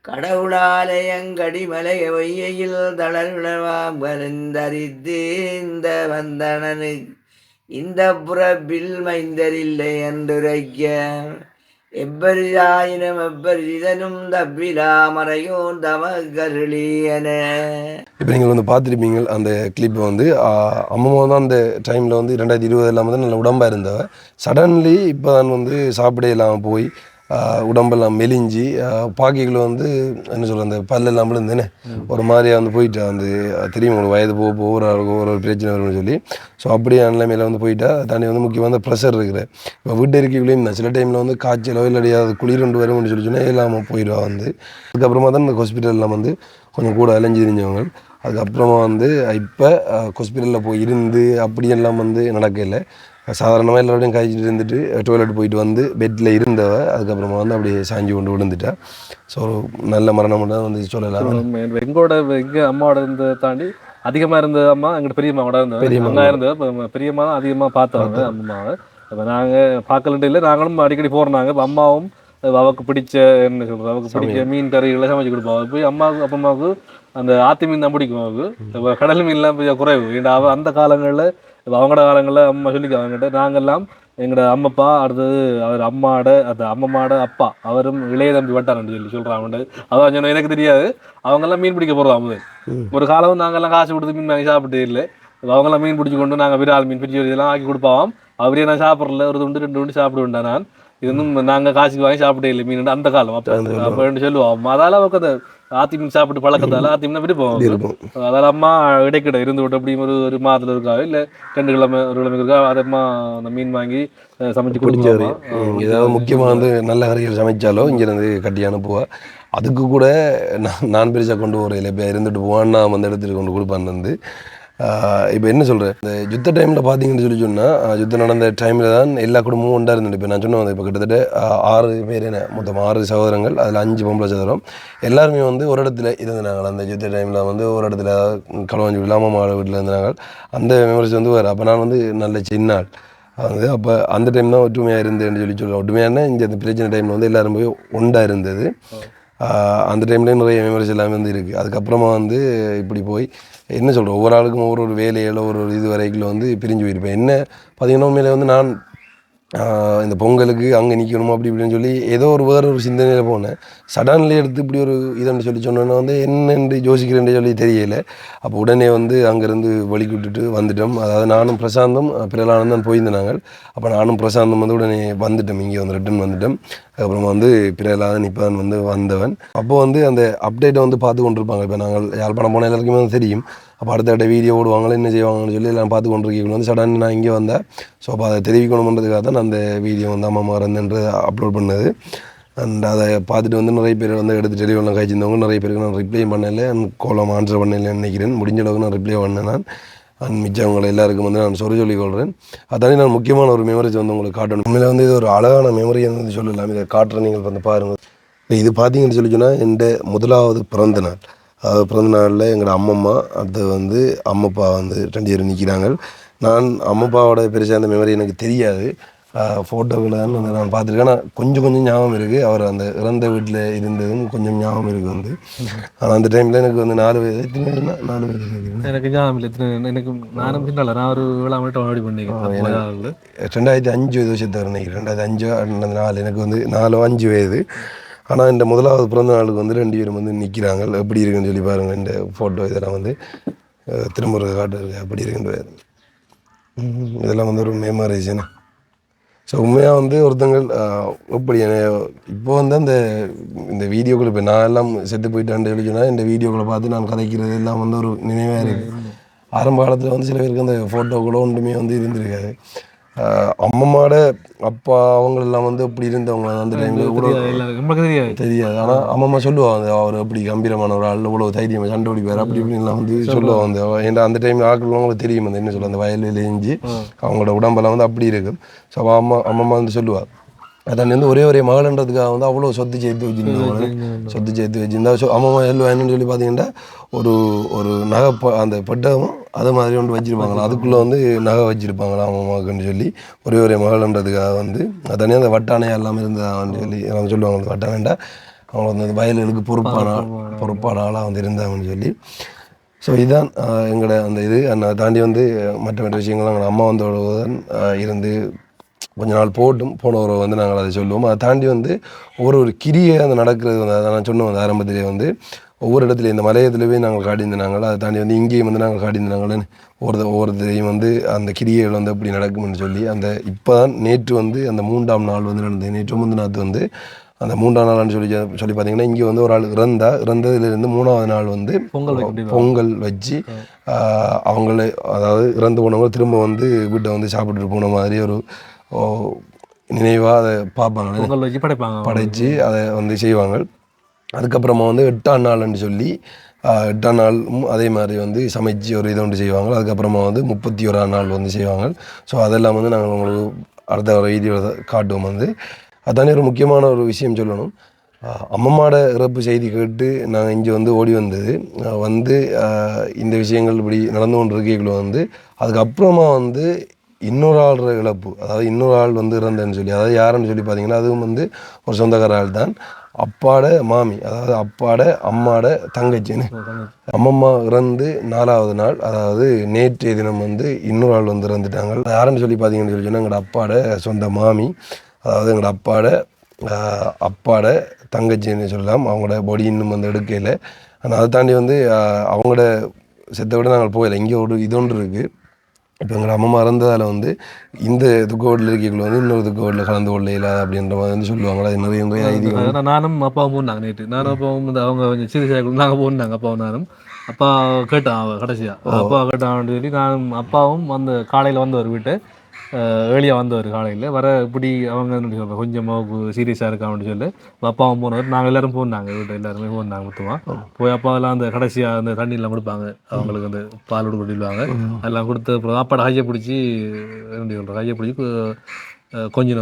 கடவுளாலயங்கடி மலைய வையில் தளர்விழவாம் வருந்தரித்து இந்த வந்தனனு இந்த புறப்பில் மைந்தரில்லை என்றுரைக்க எவ்வரிதாயினும் எவ்வரிதனும் தப்பிலா மறையோன் தமகருளியன. இப்போ நீங்கள் வந்து பார்த்துருப்பீங்க அந்த கிளிப்பை வந்து அம்மா தான் அந்த டைமில் வந்து 2020 இல்லாமல் தான் நல்ல உடம்பாக இருந்தவ. சடன்லி இப்போ தான் வந்து சாப்பிட இல்லாமல் போய் உடம்பெல்லாம் மெலிஞ்சி பாக்கிகளை வந்து என்ன சொல்கிற அந்த பல்லெல்லாம் விழுந்தேனே ஒரு மாதிரியாக வந்து போயிட்டா வந்து தெரியும் உங்களுக்கு வயது போக ஒவ்வொரு பிரச்சனை வரும்னு சொல்லி. ஸோ அப்படியே நிலைமையில் வந்து போயிட்டா தாண்டி வந்து முக்கியமாக அந்த ப்ரெஷர் இருக்குது. இப்போ வீட்டு இருக்கைகளையும் சில டைமில் வந்து காய்ச்சலோ இல்லை அது குளிரண்டு வரும்னு சொல்லி சொன்னால் இல்லாமல் போயிடுவா வந்து. அதுக்கப்புறமா தான் இந்த ஹாஸ்பிட்டலில் வந்து கொஞ்சம் கூட அலைஞ்சு தெரிஞ்சவங்க. அதுக்கப்புறமா வந்து இப்போ ஹாஸ்பிட்டலில் போய் இருந்து அப்படியெல்லாம் வந்து நடக்கலை. சாதாரணமாக எல்லாரோடையும் காய்ச்சிட்டு இருந்துட்டு டாய்லெட் போயிட்டு வந்து பெட்டில் இருந்தவ அதுக்கப்புறமா வந்து அப்படியே சாஞ்சி கொண்டு விழுந்துட்டா. ஸோ ஒரு நல்ல மரணம் தான் வந்து சொல்லலாம். எங்கள் அம்மாவோட இருந்ததை தாண்டி அதிகமாக இருந்த அம்மா எங்கிட்ட பெரியம்மாவோட இருந்தது. பெரியம்மா தான் அதிகமாக பார்த்தவங்க அம்மாவை. இப்போ நாங்கள் பார்க்கலன்ட்டு இல்லை, நாங்களும் அடிக்கடி போகிறாங்க. இப்போ அம்மாவும் அவக்கு பிடிச்ச என்ன சொல்கிறது அவக்கு பிடிச்ச மீன் கறிகளை சமைச்சு கொடுப்பாங்க. போய் அம்மாவுக்கு அப்பம்மாவுக்கு அந்த ஆத்தி மீன் தான் பிடிக்கும். அவருக்கு கடல் மீன்லாம் போய் குறைவு. ஏன்னா அந்த காலங்களில் இப்போ அவங்களோட காலங்களில் அம்மா சொல்லிக்க அவங்ககிட்ட நாங்கள்லாம் எங்களோட அம்மப்பா அடுத்தது அவர் அம்மம்மாட அப்பா அவரும் இளைய தம்பி வட்டாரன்னு சொல்கிறாங்க. அதான் சொன்ன எனக்கு தெரியாது. அவங்கெல்லாம் மீன் பிடிக்க போடுறாங்க. ஒரு காலம் நாங்கள்லாம் காசு கொடுத்து மீன் வாங்கி சாப்பிட்டே இல்லை. அவங்களாம் மீன் பிடிச்சி கொண்டு நாங்கள் விரால் மீன் பிடிச்சி இதெல்லாம் ஆக்கி கொடுப்பாவோம். அவரே நான் சாப்பிட்றல ஒரு 2 சாப்பிடுவேன்டா நான். இது வந்து நாங்கள் காசுக்கு வாங்கி சாப்பிட்டே இல்லை மீன் அந்த காலம் அப்போ சொல்லுவோம். அதால் அவருக்கு அந்த ஆத்தி மீன் சாப்பிட்டு பழக்கத்தால் ஆத்தி மீன் விருப்பம். அதால் அம்மா இடைக்கிட்ட இருந்து விட்டு அப்படி ஒரு மாதத்தில் இருக்கா இல்லை 2 கிழமை ஒரு கிழமைக்கு இருக்கா அதம்மா அந்த மீன் வாங்கி சமைச்சு குடிச்சாரு. ஏதாவது முக்கியமாக வந்து நல்ல கறிகள் சமைச்சாலோ இங்கேருந்து கட்டி அனுப்புவா. அதுக்கு கூட நான் பெருசாக கொண்டு போகிற இல்லை இப்போ இருந்துட்டு போவான்னா வந்து எடுத்துகிட்டு கொண்டு கொடுப்பான்னு வந்து இப்போ என்ன சொல்கிறேன், இந்த யுத்த டைமில் பார்த்தீங்கன்னு சொன்னால் யுத்தம் நடந்த டைமில் தான் எல்லா குடும்பமும் ஒன்றா இருந்தது. இப்போ நான் சொன்னேன், இப்போ கிட்டத்தட்ட 6 பேர், என்ன மொத்தம் 6 சகோதரங்கள், அதில் 5 பொம்பளை சகோதரம். எல்லாருமே வந்து ஒரு இடத்துல இருந்தாங்க. அந்த யுத்த டைமில் வந்து ஒரு இடத்துல களவாஞ்சி வீட்டில் அம்மா வீட்டில் இருந்தாங்க. அந்த மெமரிஸ் வந்து வேறு. அப்போ நான் வந்து நல்ல சின்ன ஆள் வந்து. அப்போ அந்த டைம் தான் ஒற்றுமையாக இருந்தேன்னு சொல்லுவேன். ஒற்றுமையான இந்த பிரச்சனை டைமில் வந்து எல்லோரும் போய் ஒன்றா இருந்தது. அந்த டைம்லேயும் நிறைய மெமரிஸ் எல்லாமே வந்து இருக்குது. அதுக்கப்புறமா வந்து இப்படி போய் என்ன சொல்கிறேன், ஒவ்வொரு ஆளுக்கும் ஒவ்வொரு வேலையில் ஒரு இது வரைக்கும் வந்து பிரிஞ்சு போயிருப்பேன். என்ன பார்த்தீங்கன்னா உண்மையிலே வந்து நான் இந்த பொங்கலுக்கு அங்கே நிற்கணுமா அப்படி இப்படின்னு சொல்லி ஏதோ ஒரு வேறு ஒரு சிந்தனையில் போனேன். சடன்லி எடுத்து இப்படி ஒரு இதன்னு சொல்லி சொன்னோன்னா வந்து என்னென்று யோசிக்கிறேன்னு சொல்லி தெரியலை. அப்போ உடனே வந்து அங்கேருந்து வழி விட்டுட்டு வந்துட்டோம். அதாவது நானும் பிரசாந்தும் பிரலானந்தான் போயிருந்தாங்க. அப்போ நானும் பிரசாந்தும் வந்து உடனே வந்துட்டோம், இங்கே வந்து ரிட்டன் வந்துட்டோம். அதுக்கப்புறமா வந்து பிரலாதன் இப்போ தான் வந்து வந்தவன். அப்போது வந்து அந்த அப்டேட்டை வந்து பார்த்து கொண்டிருப்பாங்க. இப்போ நாங்கள் யாழ்ப்பாணம் போன எல்லாருக்குமே வந்து தெரியும். அப்போ அடுத்த வீடியோ ஓடுவாங்களே என்ன செய்வாங்கன்னு சொல்லி எல்லாம் பார்த்து கொண்டிருக்கீங்க. வந்து சடன் நான் இங்கே வந்தேன். ஸோ அப்போ அதை தெரிவிக்கணுன்றதுக்காக தான் அந்த வீடியோ வந்து அம்மா மறந்துன்று அப்லோட் பண்ணது. அண்ட் அதை பார்த்துட்டு வந்து நிறைய பேர் வந்து எடுத்து டெலிவரிலாம் காய்ச்சிருந்தவங்க நிறைய பேருக்கு நான் ரிப்ளை பண்ணலை, கோலம் ஆன்சர் பண்ணலைன்னு நினைக்கிறேன். முடிஞ்ச அளவுக்கு நான் ரிப்ளை பண்ணேன். நான் மிச்சவங்களை எல்லாருக்கும் வந்து நான் சொல்லிக்கொள்கிறேன். அதானே நான் முக்கியமான ஒரு மெமரிஸ் வந்து உங்களுக்கு காட்டணும். உண்மையில் வந்து இது ஒரு அழகான மெமரி வந்து சொல்லலாம். இதை காட்டுற நீங்கள் வந்து பாருங்கள். இது பார்த்தீங்கன்னு சொல்லி சொன்னால் என் முதலாவது பிறந்த நாள். பிறந்த நாளில் எங்களோட அம்மம்மா, அடுத்து வந்து அம்மப்பா வந்து 2 பேர் நிற்கிறாங்க. நான் அம்மப்பாவோட பெருசாக அந்த மெமரி எனக்கு தெரியாது. ஃபோட்டோவில் தான் வந்து நான் பார்த்துருக்கேன். ஆனால் கொஞ்சம் ஞாபகம் இருக்குது. அவர் அந்த இறந்த வீட்டில் இருந்ததும் கொஞ்சம் ஞாபகம் இருக்குது வந்து. ஆனால் அந்த டைமில் எனக்கு வந்து 4 வயது. எத்தனை வயதுனா 4 வயது எனக்கு ஞாபகம் இல்லை. எனக்கு நானும் சின்ன நான் ஒரு விழா மட்டும் ஓடி பண்ணிக்கிறேன். 2005 வருஷத்தை நினைக்கிறேன். 2005 4 எனக்கு வந்து 4-5 வயது. ஆனால் இந்த முதலாவது பிறந்த நாளுக்கு வந்து 2 பேரும் வந்து நிற்கிறாங்க. எப்படி இருக்குன்னு சொல்லி பாருங்கள். இந்த ஃபோட்டோ இதெல்லாம் வந்து திரும்ப காட்டுறது அப்படி இருக்குன்றது. இதெல்லாம் வந்து ஒரு மெமரிஸ் என்ன. ஸோ உண்மையாக வந்து ஒருத்தங்கள் எப்படி இப்போ வந்து இந்த வீடியோக்கள் இப்போ நான் எல்லாம் செத்து போயிட்டான்னு சொல்லிச்சுன்னா இந்த வீடியோக்களை பார்த்து நான் கதைக்கிறது எல்லாம் வந்து ஒரு நினைவாக இருக்குது. ஆரம்ப காலத்தில் வந்து சில பேருக்கு அந்த ஃபோட்டோக்களோ ஒன்றுமே வந்து இருந்திருக்காது. அம்மம்மாட அப்பா அவங்களெல்லாம் வந்து அப்படி இருந்தவங்க அந்த டைமில் கூட தெரியாது. ஆனால் அம்மம்மா சொல்லுவாங்க, அவர் அப்படி கம்பீரமான ஒரு ஆள், இவ்வளோ தைரியம் சண்டை பிடிப்பார் அப்படி இப்படின்லாம் வந்து சொல்லுவாங்க. ஏன்னா அந்த டைம் ஆட்கள் அவங்களுக்கு தெரியும் அந்த என்ன சொல்ல அந்த வயலில் எஞ்சி அவங்களோட உடம்பெல்லாம் வந்து அப்படி இருக்கும். ஸோ அம்மம்மா வந்து சொல்லுவாள், அதான் வந்து ஒரே மகள்ன்றதுக்காக வந்து அவ்வளோ சொத்து சேர்த்து வச்சுருந்தா. ஸோ அம்மா என்னன்னு சொல்லி பார்த்தீங்கன்னா ஒரு நகை அந்த பெட்டகம் அது மாதிரி ஒன்று வச்சுருப்பாங்களா, அதுக்குள்ளே வந்து நகை வச்சுருப்பாங்களா அம்மாவுக்குன்னு சொல்லி ஒரே மகள்ன்றதுக்காக வந்து அதானே அந்த வட்டானே எல்லாம் இருந்தாங்கன்னு சொல்லி அவங்க சொல்லுவாங்க. அந்த வட்டானேண்டா அவங்க வந்து அந்த வயலுக்கு பொறுப்பான ஆளாக வந்து இருந்தாங்கன்னு சொல்லி. ஸோ இதுதான் எங்களோட அந்த இது. அதை தாண்டி வந்து மற்ற விஷயங்கள்லாம் எங்கள் அம்மா வந்து இருந்து கொஞ்ச நாள் போனவரை வந்து நாங்கள் அதை சொல்லுவோம். அதை தாண்டி வந்து ஒவ்வொரு கிரியை அந்த நடக்கிறது வந்து அதை நான் சொன்னோம். அந்த ஆரம்பத்திலே வந்து ஒவ்வொரு இடத்துலையும் இந்த மலையத்துலேயே நாங்கள் காட்டியிருந்தாங்க. அதை தாண்டி வந்து இங்கேயும் வந்து நாங்கள் காட்டியிருந்தாங்களேன்னு ஒவ்வொருத்தையும் வந்து அந்த கிரியைகள் வந்து அப்படி நடக்கும்னு சொல்லி இப்போ தான் நேற்று வந்து அந்த 3ஆம் நாள் வந்து நடந்தது. நேற்று முந்தினாத்து வந்து அந்த 3ஆம் நாள்னு சொல்லி பார்த்தீங்கன்னா இங்கே வந்து ஒரு ஆள் இறந்ததுலேருந்து 3ஆவது நாள் வந்து பொங்கல் வச்சு அவங்களே, அதாவது இறந்து போனவங்க திரும்ப வந்து வீட்டை வந்து சாப்பிட்டுட்டு போன மாதிரி ஒரு நினைவாக அதை பார்ப்பாங்க, படைச்சு அதை வந்து செய்வாங்க. அதுக்கப்புறமா வந்து 8ஆம் நாள்னு சொல்லி 8ஆம் நாளும் அதே மாதிரி வந்து சமைச்சு ஒரு இதை ஒன்று செய்வாங்க. அதுக்கப்புறமா வந்து 31ஆம் நாள் வந்து செய்வாங்க. ஸோ அதெல்லாம் வந்து நாங்கள் உங்களுக்கு அடுத்த ஒரு வீடியோவில் காட்டுவோம். வந்து அதானே ஒரு முக்கியமான ஒரு விஷயம் சொல்லணும். அம்மம்மாட இறப்பு செய்தி கேட்டு நாங்கள் இங்கே வந்து ஓடி வந்தது வந்து இந்த விஷயங்கள் இப்படி நடந்து கொண்டு இருக்கைக்குள்ள வந்து அதுக்கப்புறமா வந்து இன்னொரு ஆள் இழப்பு, அதாவது இன்னொரு ஆள் வந்து இறந்தேன்னு சொல்லி, அதாவது யாருன்னு சொல்லி பார்த்தீங்கன்னா அதுவும் வந்து ஒரு சொந்தக்கார ஆள் தான். அப்பாட மாமி, அதாவது அப்பாட அம்மாட தங்கச்சின்னு. அம்மம்மா இறந்து 4ஆவது நாள், அதாவது நேற்றைய தினம் வந்து இன்னொரு ஆள் வந்து இறந்துட்டாங்க. யாருன்னு சொல்லி பார்த்தீங்கன்னு சொல்லி சொன்னால் எங்களோட அப்பாட சொந்த மாமி, அதாவது எங்களோட அப்பாட தங்கச்சின்னு சொல்லலாம். அவங்களோட பொடி இன்னும் வந்து எடுக்கையில். ஆனால் அதை தாண்டி வந்து அவங்களோட செத்தை விட நாங்கள் போகலை. இங்கே ஒரு இதொன்று இருக்குது. இப்போ எங்கள் அம்மா இறந்ததால் வந்து இந்த துக்கோட்டில் இருக்கைக்குள்ள வந்து இன்னொரு துக்கோட்டில் கலந்து கொள்ளையில அப்படின்ற மாதிரி வந்து சொல்லுவாங்களா. அது நிறைய ஐதீகம். நானும் அப்பாவும் போனாங்க நேற்று. நானும் அப்பாவும் வந்து அவங்க கொஞ்சம் சிறுசாக நாங்கள் போனாங்க. அப்பாவும் நானும் அப்பா கேட்டான், அவள் கடைசியாக அப்பா கேட்டான்னு சொல்லி நானும் அப்பாவும் அந்த காலையில் வந்து ஒரு வீட்டை ஏர்லியாக வந்தவர் காலையில் வர இப்படி அவங்க என்ன சொல்கிறேன் கொஞ்சம் சீரியஸாக இருக்கான்னு சொல்லி அப்பாவும் போனவர் நாங்கள் எல்லோரும் போனாங்க வீட்டில் எல்லாருமே போனாங்க மொத்தமாக போய் அப்பாவெல்லாம் அந்த கடைசியாக அந்த தண்ணியெல்லாம் கொடுப்பாங்க அவங்களுக்கு அந்த பால் கொடுப்பாங்க அதெல்லாம் கொடுத்து அப்புறம் அப்பாட கையை பிடிச்சி என்ன சொல்கிறேன் கையை பிடிச்சி கொஞ்சம்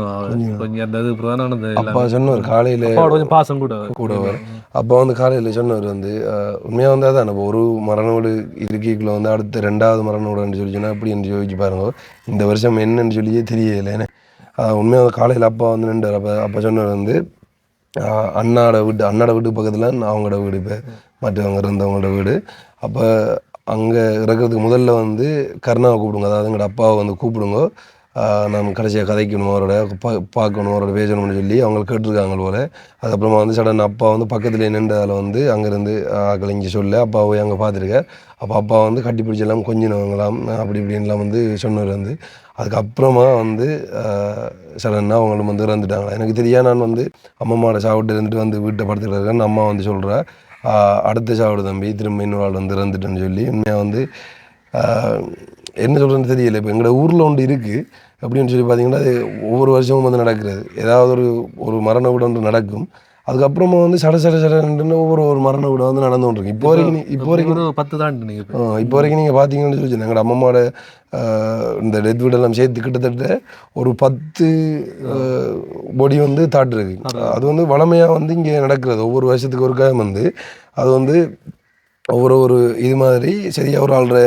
அந்த இது பிரதான அப்பா சொன்னவர் காலையில் கொஞ்சம் பாசம் கூடவர் அப்பா வந்து காலையில் சொன்னவர் வந்து உண்மையாக வந்து அதான் நம்ம ஒரு மரண வீடு இருக்கைக்குள்ள வந்து அடுத்த 2வது மரண வீடுன்னு சொல்லி சொன்னால் அப்படி என்று யோசிச்சு பாருங்க இந்த வருஷம் என்னன்னு சொல்லியே தெரியலை ஏன்னா உண்மையாக காலையில் அப்பா வந்து நின்றார் அப்போ சொன்னவர் வந்து அண்ணாட வீட்டு பக்கத்தில் அவங்களோட வீடு இப்போ மற்றவங்க இருந்தவங்களோட வீடு அப்போ அங்கே இறக்கிறதுக்கு முதல்ல வந்து கருணாவை கூப்பிடுங்க அதாவது எங்களோட அப்பாவை வந்து கூப்பிடுங்க நான் கடைசியாக கதைக்கணும் அவரோட பார்க்கணும் அவரோட பேசணும்னு சொல்லி அவங்க கேட்டிருக்காங்க போல் அதுக்கப்புறமா வந்து சடன் அப்பா வந்து பக்கத்தில் நின்றதால் வந்து அங்கேருந்து கலைஞ்சி சொல்ல அப்பா போய் அங்கே பார்த்துருக்கார் அப்போ அப்பா வந்து கட்டி பிடிச்செல்லாம் கொஞ்சினவங்களாம் அப்படி இப்படின்லாம் வந்து சொன்னவர் வந்து அதுக்கப்புறமா வந்து சடனாக அவங்களும் வந்து இறந்துட்டாங்களா எனக்கு தெரியாது நான் வந்து அம்மாவோட சாப்பிட்டு இருந்துட்டு வந்து வீட்டை படுத்துக்கிட்டு இருக்கேன்னு அம்மா வந்து சொல்கிறா அடுத்த சாப்பிடு தம்பி திரும்ப இன்னொரு ஆள் வந்து இறந்துட்டேன்னு சொல்லி உண்மையாக வந்து என்ன சொல்கிறேன்னு தெரியல இப்போ எங்களோட ஊரில் ஒன்று இருக்குது அப்படின்னு சொல்லி பார்த்தீங்கன்னா அது ஒவ்வொரு வருஷமும் வந்து நடக்கிறது ஏதாவது ஒரு மரண வீடு ஒன்று நடக்கும் அதுக்கப்புறமா வந்து சடன்னு ஒவ்வொரு மரண வீடு வந்து நடந்து கொண்டிருக்கு இப்போ வரைக்கும் 10 தாண்டி இப்போ வரைக்கும் நீங்கள் பார்த்தீங்கன்னு சொல்லி எங்களோட அம்மாவோட இந்த டெத் வீடெல்லாம் சேர்த்து கிட்டத்தட்ட ஒரு 10 பொடி வந்து தாட்டுருக்கு அது வந்து வளமையாக வந்து இங்கே நடக்கிறது ஒவ்வொரு வருஷத்துக்கு ஒரு காயம் வந்து அது வந்து ஒவ்வொரு இது மாதிரி சரியாக ஒரு ஆள்ற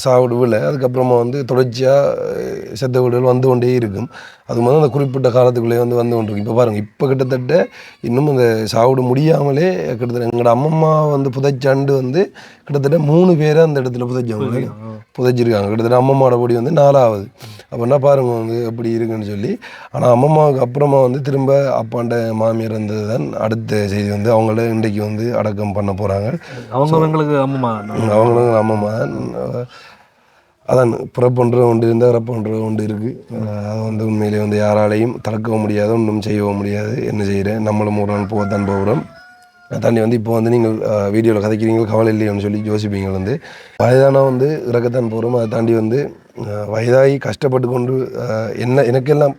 சாவிடு விலை அதுக்கப்புறமா வந்து தொடர்ச்சியாக செத்த வீடுகள் வந்து கொண்டே இருக்கும் அது மாதிரி அந்த குறிப்பிட்ட காலத்துக்குள்ளே வந்து கொண்டிருக்கு இப்போ பாருங்கள் இப்போ கிட்டத்தட்ட இன்னும் அந்த சாவிடு முடியாமலே கிட்டத்தட்ட எங்களோட அம்மம்மா வந்து புதைச்சாண்டு வந்து கிட்டத்தட்ட 3 பேரை அந்த இடத்துல புதைச்சிருக்காங்க கிட்டத்தட்ட அம்மம்மாவோட பொடி வந்து 4வது அப்படின்னா பாருங்க வந்து எப்படி இருக்குன்னு சொல்லி ஆனால் அம்மம்மாவுக்கு அப்புறமா வந்து திரும்ப அப்பாண்ட மாமியார் இருந்தது தான் அடுத்த செய்தி வந்து அவங்கள இன்றைக்கு வந்து அடக்கம் பண்ண போகிறாங்க அவங்களுக்கு அவங்களும் அம்மம்மா தான் அதான் பிறப்புன்ற ஒன்று இருந்தால் இறப்புன்ற ஒன்று இருக்குது அது வந்து உண்மையிலே வந்து யாராலையும் தடுக்கவும் முடியாது ஒன்றும் செய்யவும் முடியாது என்ன செய்கிறேன் நம்மளும் ஒரு நாள் போகத்தான் போகிறோம் தாண்டி வந்து இப்போ வந்து நீங்கள் வீடியோவில் கதைக்கிறீங்க கவலை இல்லையோன்னு சொல்லி யோசிப்பீங்க வந்து வயதானா வந்து இறக்கத்தான் போகிறோம் அதை தாண்டி வந்து வயதாகி கஷ்டப்பட்டு கொண்டு எனக்கெல்லாம்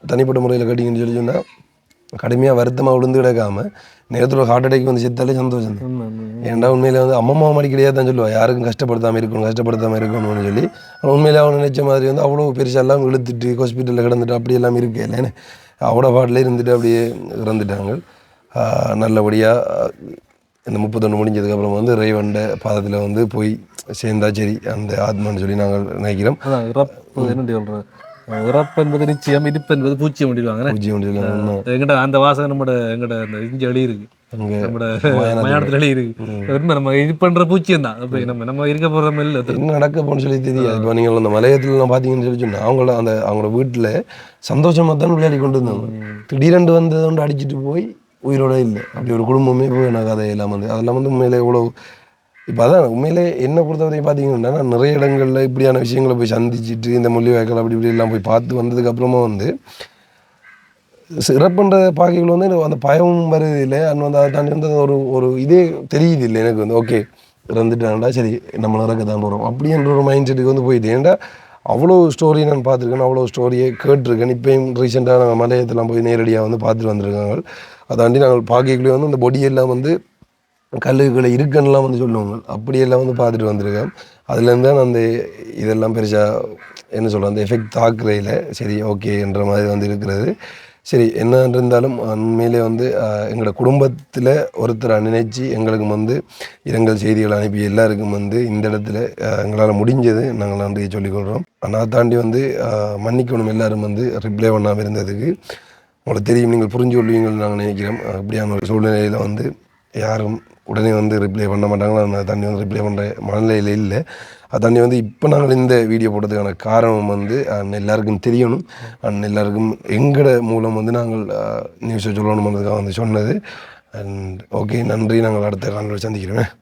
தனிப்பட்ட முறையில் கேட்டிங்கன்னு சொல்லி சொன்னால் கடுமையாக வருத்தமாக விழுந்து கிடக்காமல் நேரத்தில் ஒரு ஹார்ட் அட்டாக் வந்து செத்தாலே சந்தோஷம் ஏன்டா உண்மையிலே வந்து அம்மம்மா மாதிரி கிடையாது தான் சொல்லுவாள் யாருக்கும் கஷ்டப்படுத்தாமல் இருக்கணும்னு சொல்லி ஆனால் உண்மையிலே அவன் நினைச்ச மாதிரி வந்து அவ்வளோ பெருசாலாம் இழுத்துட்டு ஹாஸ்பிட்டலில் கிடந்துட்டு அப்படியெல்லாம் இருக்கு இல்லைன்னு அவ்வளோ பாட்டில் இருந்துட்டு அப்படியே இறந்துட்டாங்க நல்லபடியாக இந்த 31 முடிஞ்சதுக்கப்புறம் வந்து இறைவண்ட பாதத்தில் வந்து போய் சேர்ந்தா சரி அந்த ஆத்மான்னு சொல்லி நாங்கள் நினைக்கிறோம் இறப்பு என்பது நிச்சயம் இருப்பு என்பது பூச்சியம் முடிவாங்க எங்கிட்ட அந்த வாசகம் எங்கட அந்த இஞ்சி அழி இருக்கு நம்மட மயானத்தில் அழி இருக்கு நம்ம இது பண்ற பூச்சியம் தான் நம்ம இருக்க போற இல்லை என்ன நடக்க போன்னு சொல்லி தெரியாது இப்போ நீங்கள் அந்த மலையத்தில் பார்த்தீங்கன்னு சொல்லி சொன்னால் அவங்களோட வீட்டில் சந்தோஷமாக தான் விளையாடி கொண்டு இருந்தாங்க திடீரென்று வந்ததை கொண்டு அடிச்சுட்டு போய் உயிரோட இல்லை அப்படி ஒரு குடும்பமே போய் எனக்கு கதையெல்லாம் வந்து அதெல்லாம் வந்து உண்மையிலே எவ்வளோ இப்போ அதான் உண்மையிலே என்னை பொறுத்தவரைக்கும் பார்த்தீங்கன்னா நான் நிறைய இடங்களில் இப்படியான விஷயங்களை போய் சந்திச்சுட்டு இந்த முள்ளிவாய்க்கால் அப்படி இப்படி எல்லாம் போய் பார்த்து வந்ததுக்கப்புறமா வந்து சிறப்புன்ற பாக்கைகள் வந்து அந்த பயமும் வருது இல்லை அண்ட் வந்து அதை தாண்டி வந்து ஒரு இதே தெரியுது இல்லை எனக்கு வந்து ஓகே இறந்துட்டான்டா சரி நம்ம இறக்க தான் போகிறோம் அப்படின்ற ஒரு மைண்ட் செட்டுக்கு வந்து போயிட்டு ஏன்டா அவ்வளோ ஸ்டோரி நான் பார்த்துருக்கேன் அவ்வளோ ஸ்டோரியை கேட்டிருக்கேன் இப்போயும் ரீசெண்டாக நாங்கள் மலையத்தெல்லாம் போய் நேரடியாக வந்து பார்த்துட்டு வந்திருக்காங்க அதாண்டி நாங்கள் பாக்கைக்குள்ளே வந்து அந்த பொடியெல்லாம் வந்து கல்லுகளை இருக்குன்னெலாம் வந்து சொல்லுவாங்க அப்படியெல்லாம் வந்து பார்த்துட்டு வந்திருக்கேன் அதுலேருந்து தான் அந்த இதெல்லாம் பெருசாக என்ன சொல்கிறேன் அந்த எஃபெக்ட் தாக்குறையில் சரி ஓகேன்ற மாதிரி வந்து இருக்கிறது சரி என்ன இருந்தாலும் உண்மையிலே வந்து எங்களோட குடும்பத்தில் ஒருத்தரை நினைச்சு எங்களுக்கு வந்து இரங்கல் செய்திகளை அனுப்பி எல்லாருக்கும் வந்து இந்த இடத்துல எங்களால் முடிஞ்சது நாங்கள் நன்றியை சொல்லிக்கொள்கிறோம் ஆனால் தாண்டி வந்து மன்னிக்கணும் எல்லாரும் வந்து ரிப்ளை பண்ணாமல் இருந்ததுக்கு உங்களுக்கு தெரியும் நீங்கள் புரிஞ்சு கொள்வீங்கன்னு நாங்கள் நினைக்கிறோம் அப்படியான ஒரு சூழ்நிலையில் வந்து யாரும் உடனே வந்து ரிப்ளை பண்ண மாட்டாங்களோ அந்த தண்ணி வந்து ரிப்ளை பண்ணுற மனநிலையில் இல்லை அது தண்ணி வந்து இப்போ நாங்கள் இந்த வீடியோ போட்டதுக்கான காரணம் வந்து எல்லாருக்கும் தெரியணும் எல்லாருக்கும் எங்களோட மூலம் வந்து நாங்கள் நியூஸை சொல்லணுன்றதுக்காக வந்து சொன்னது அண்ட் ஓகே நன்றி நாங்கள் அடுத்த காலையில் சந்திக்கிறோம்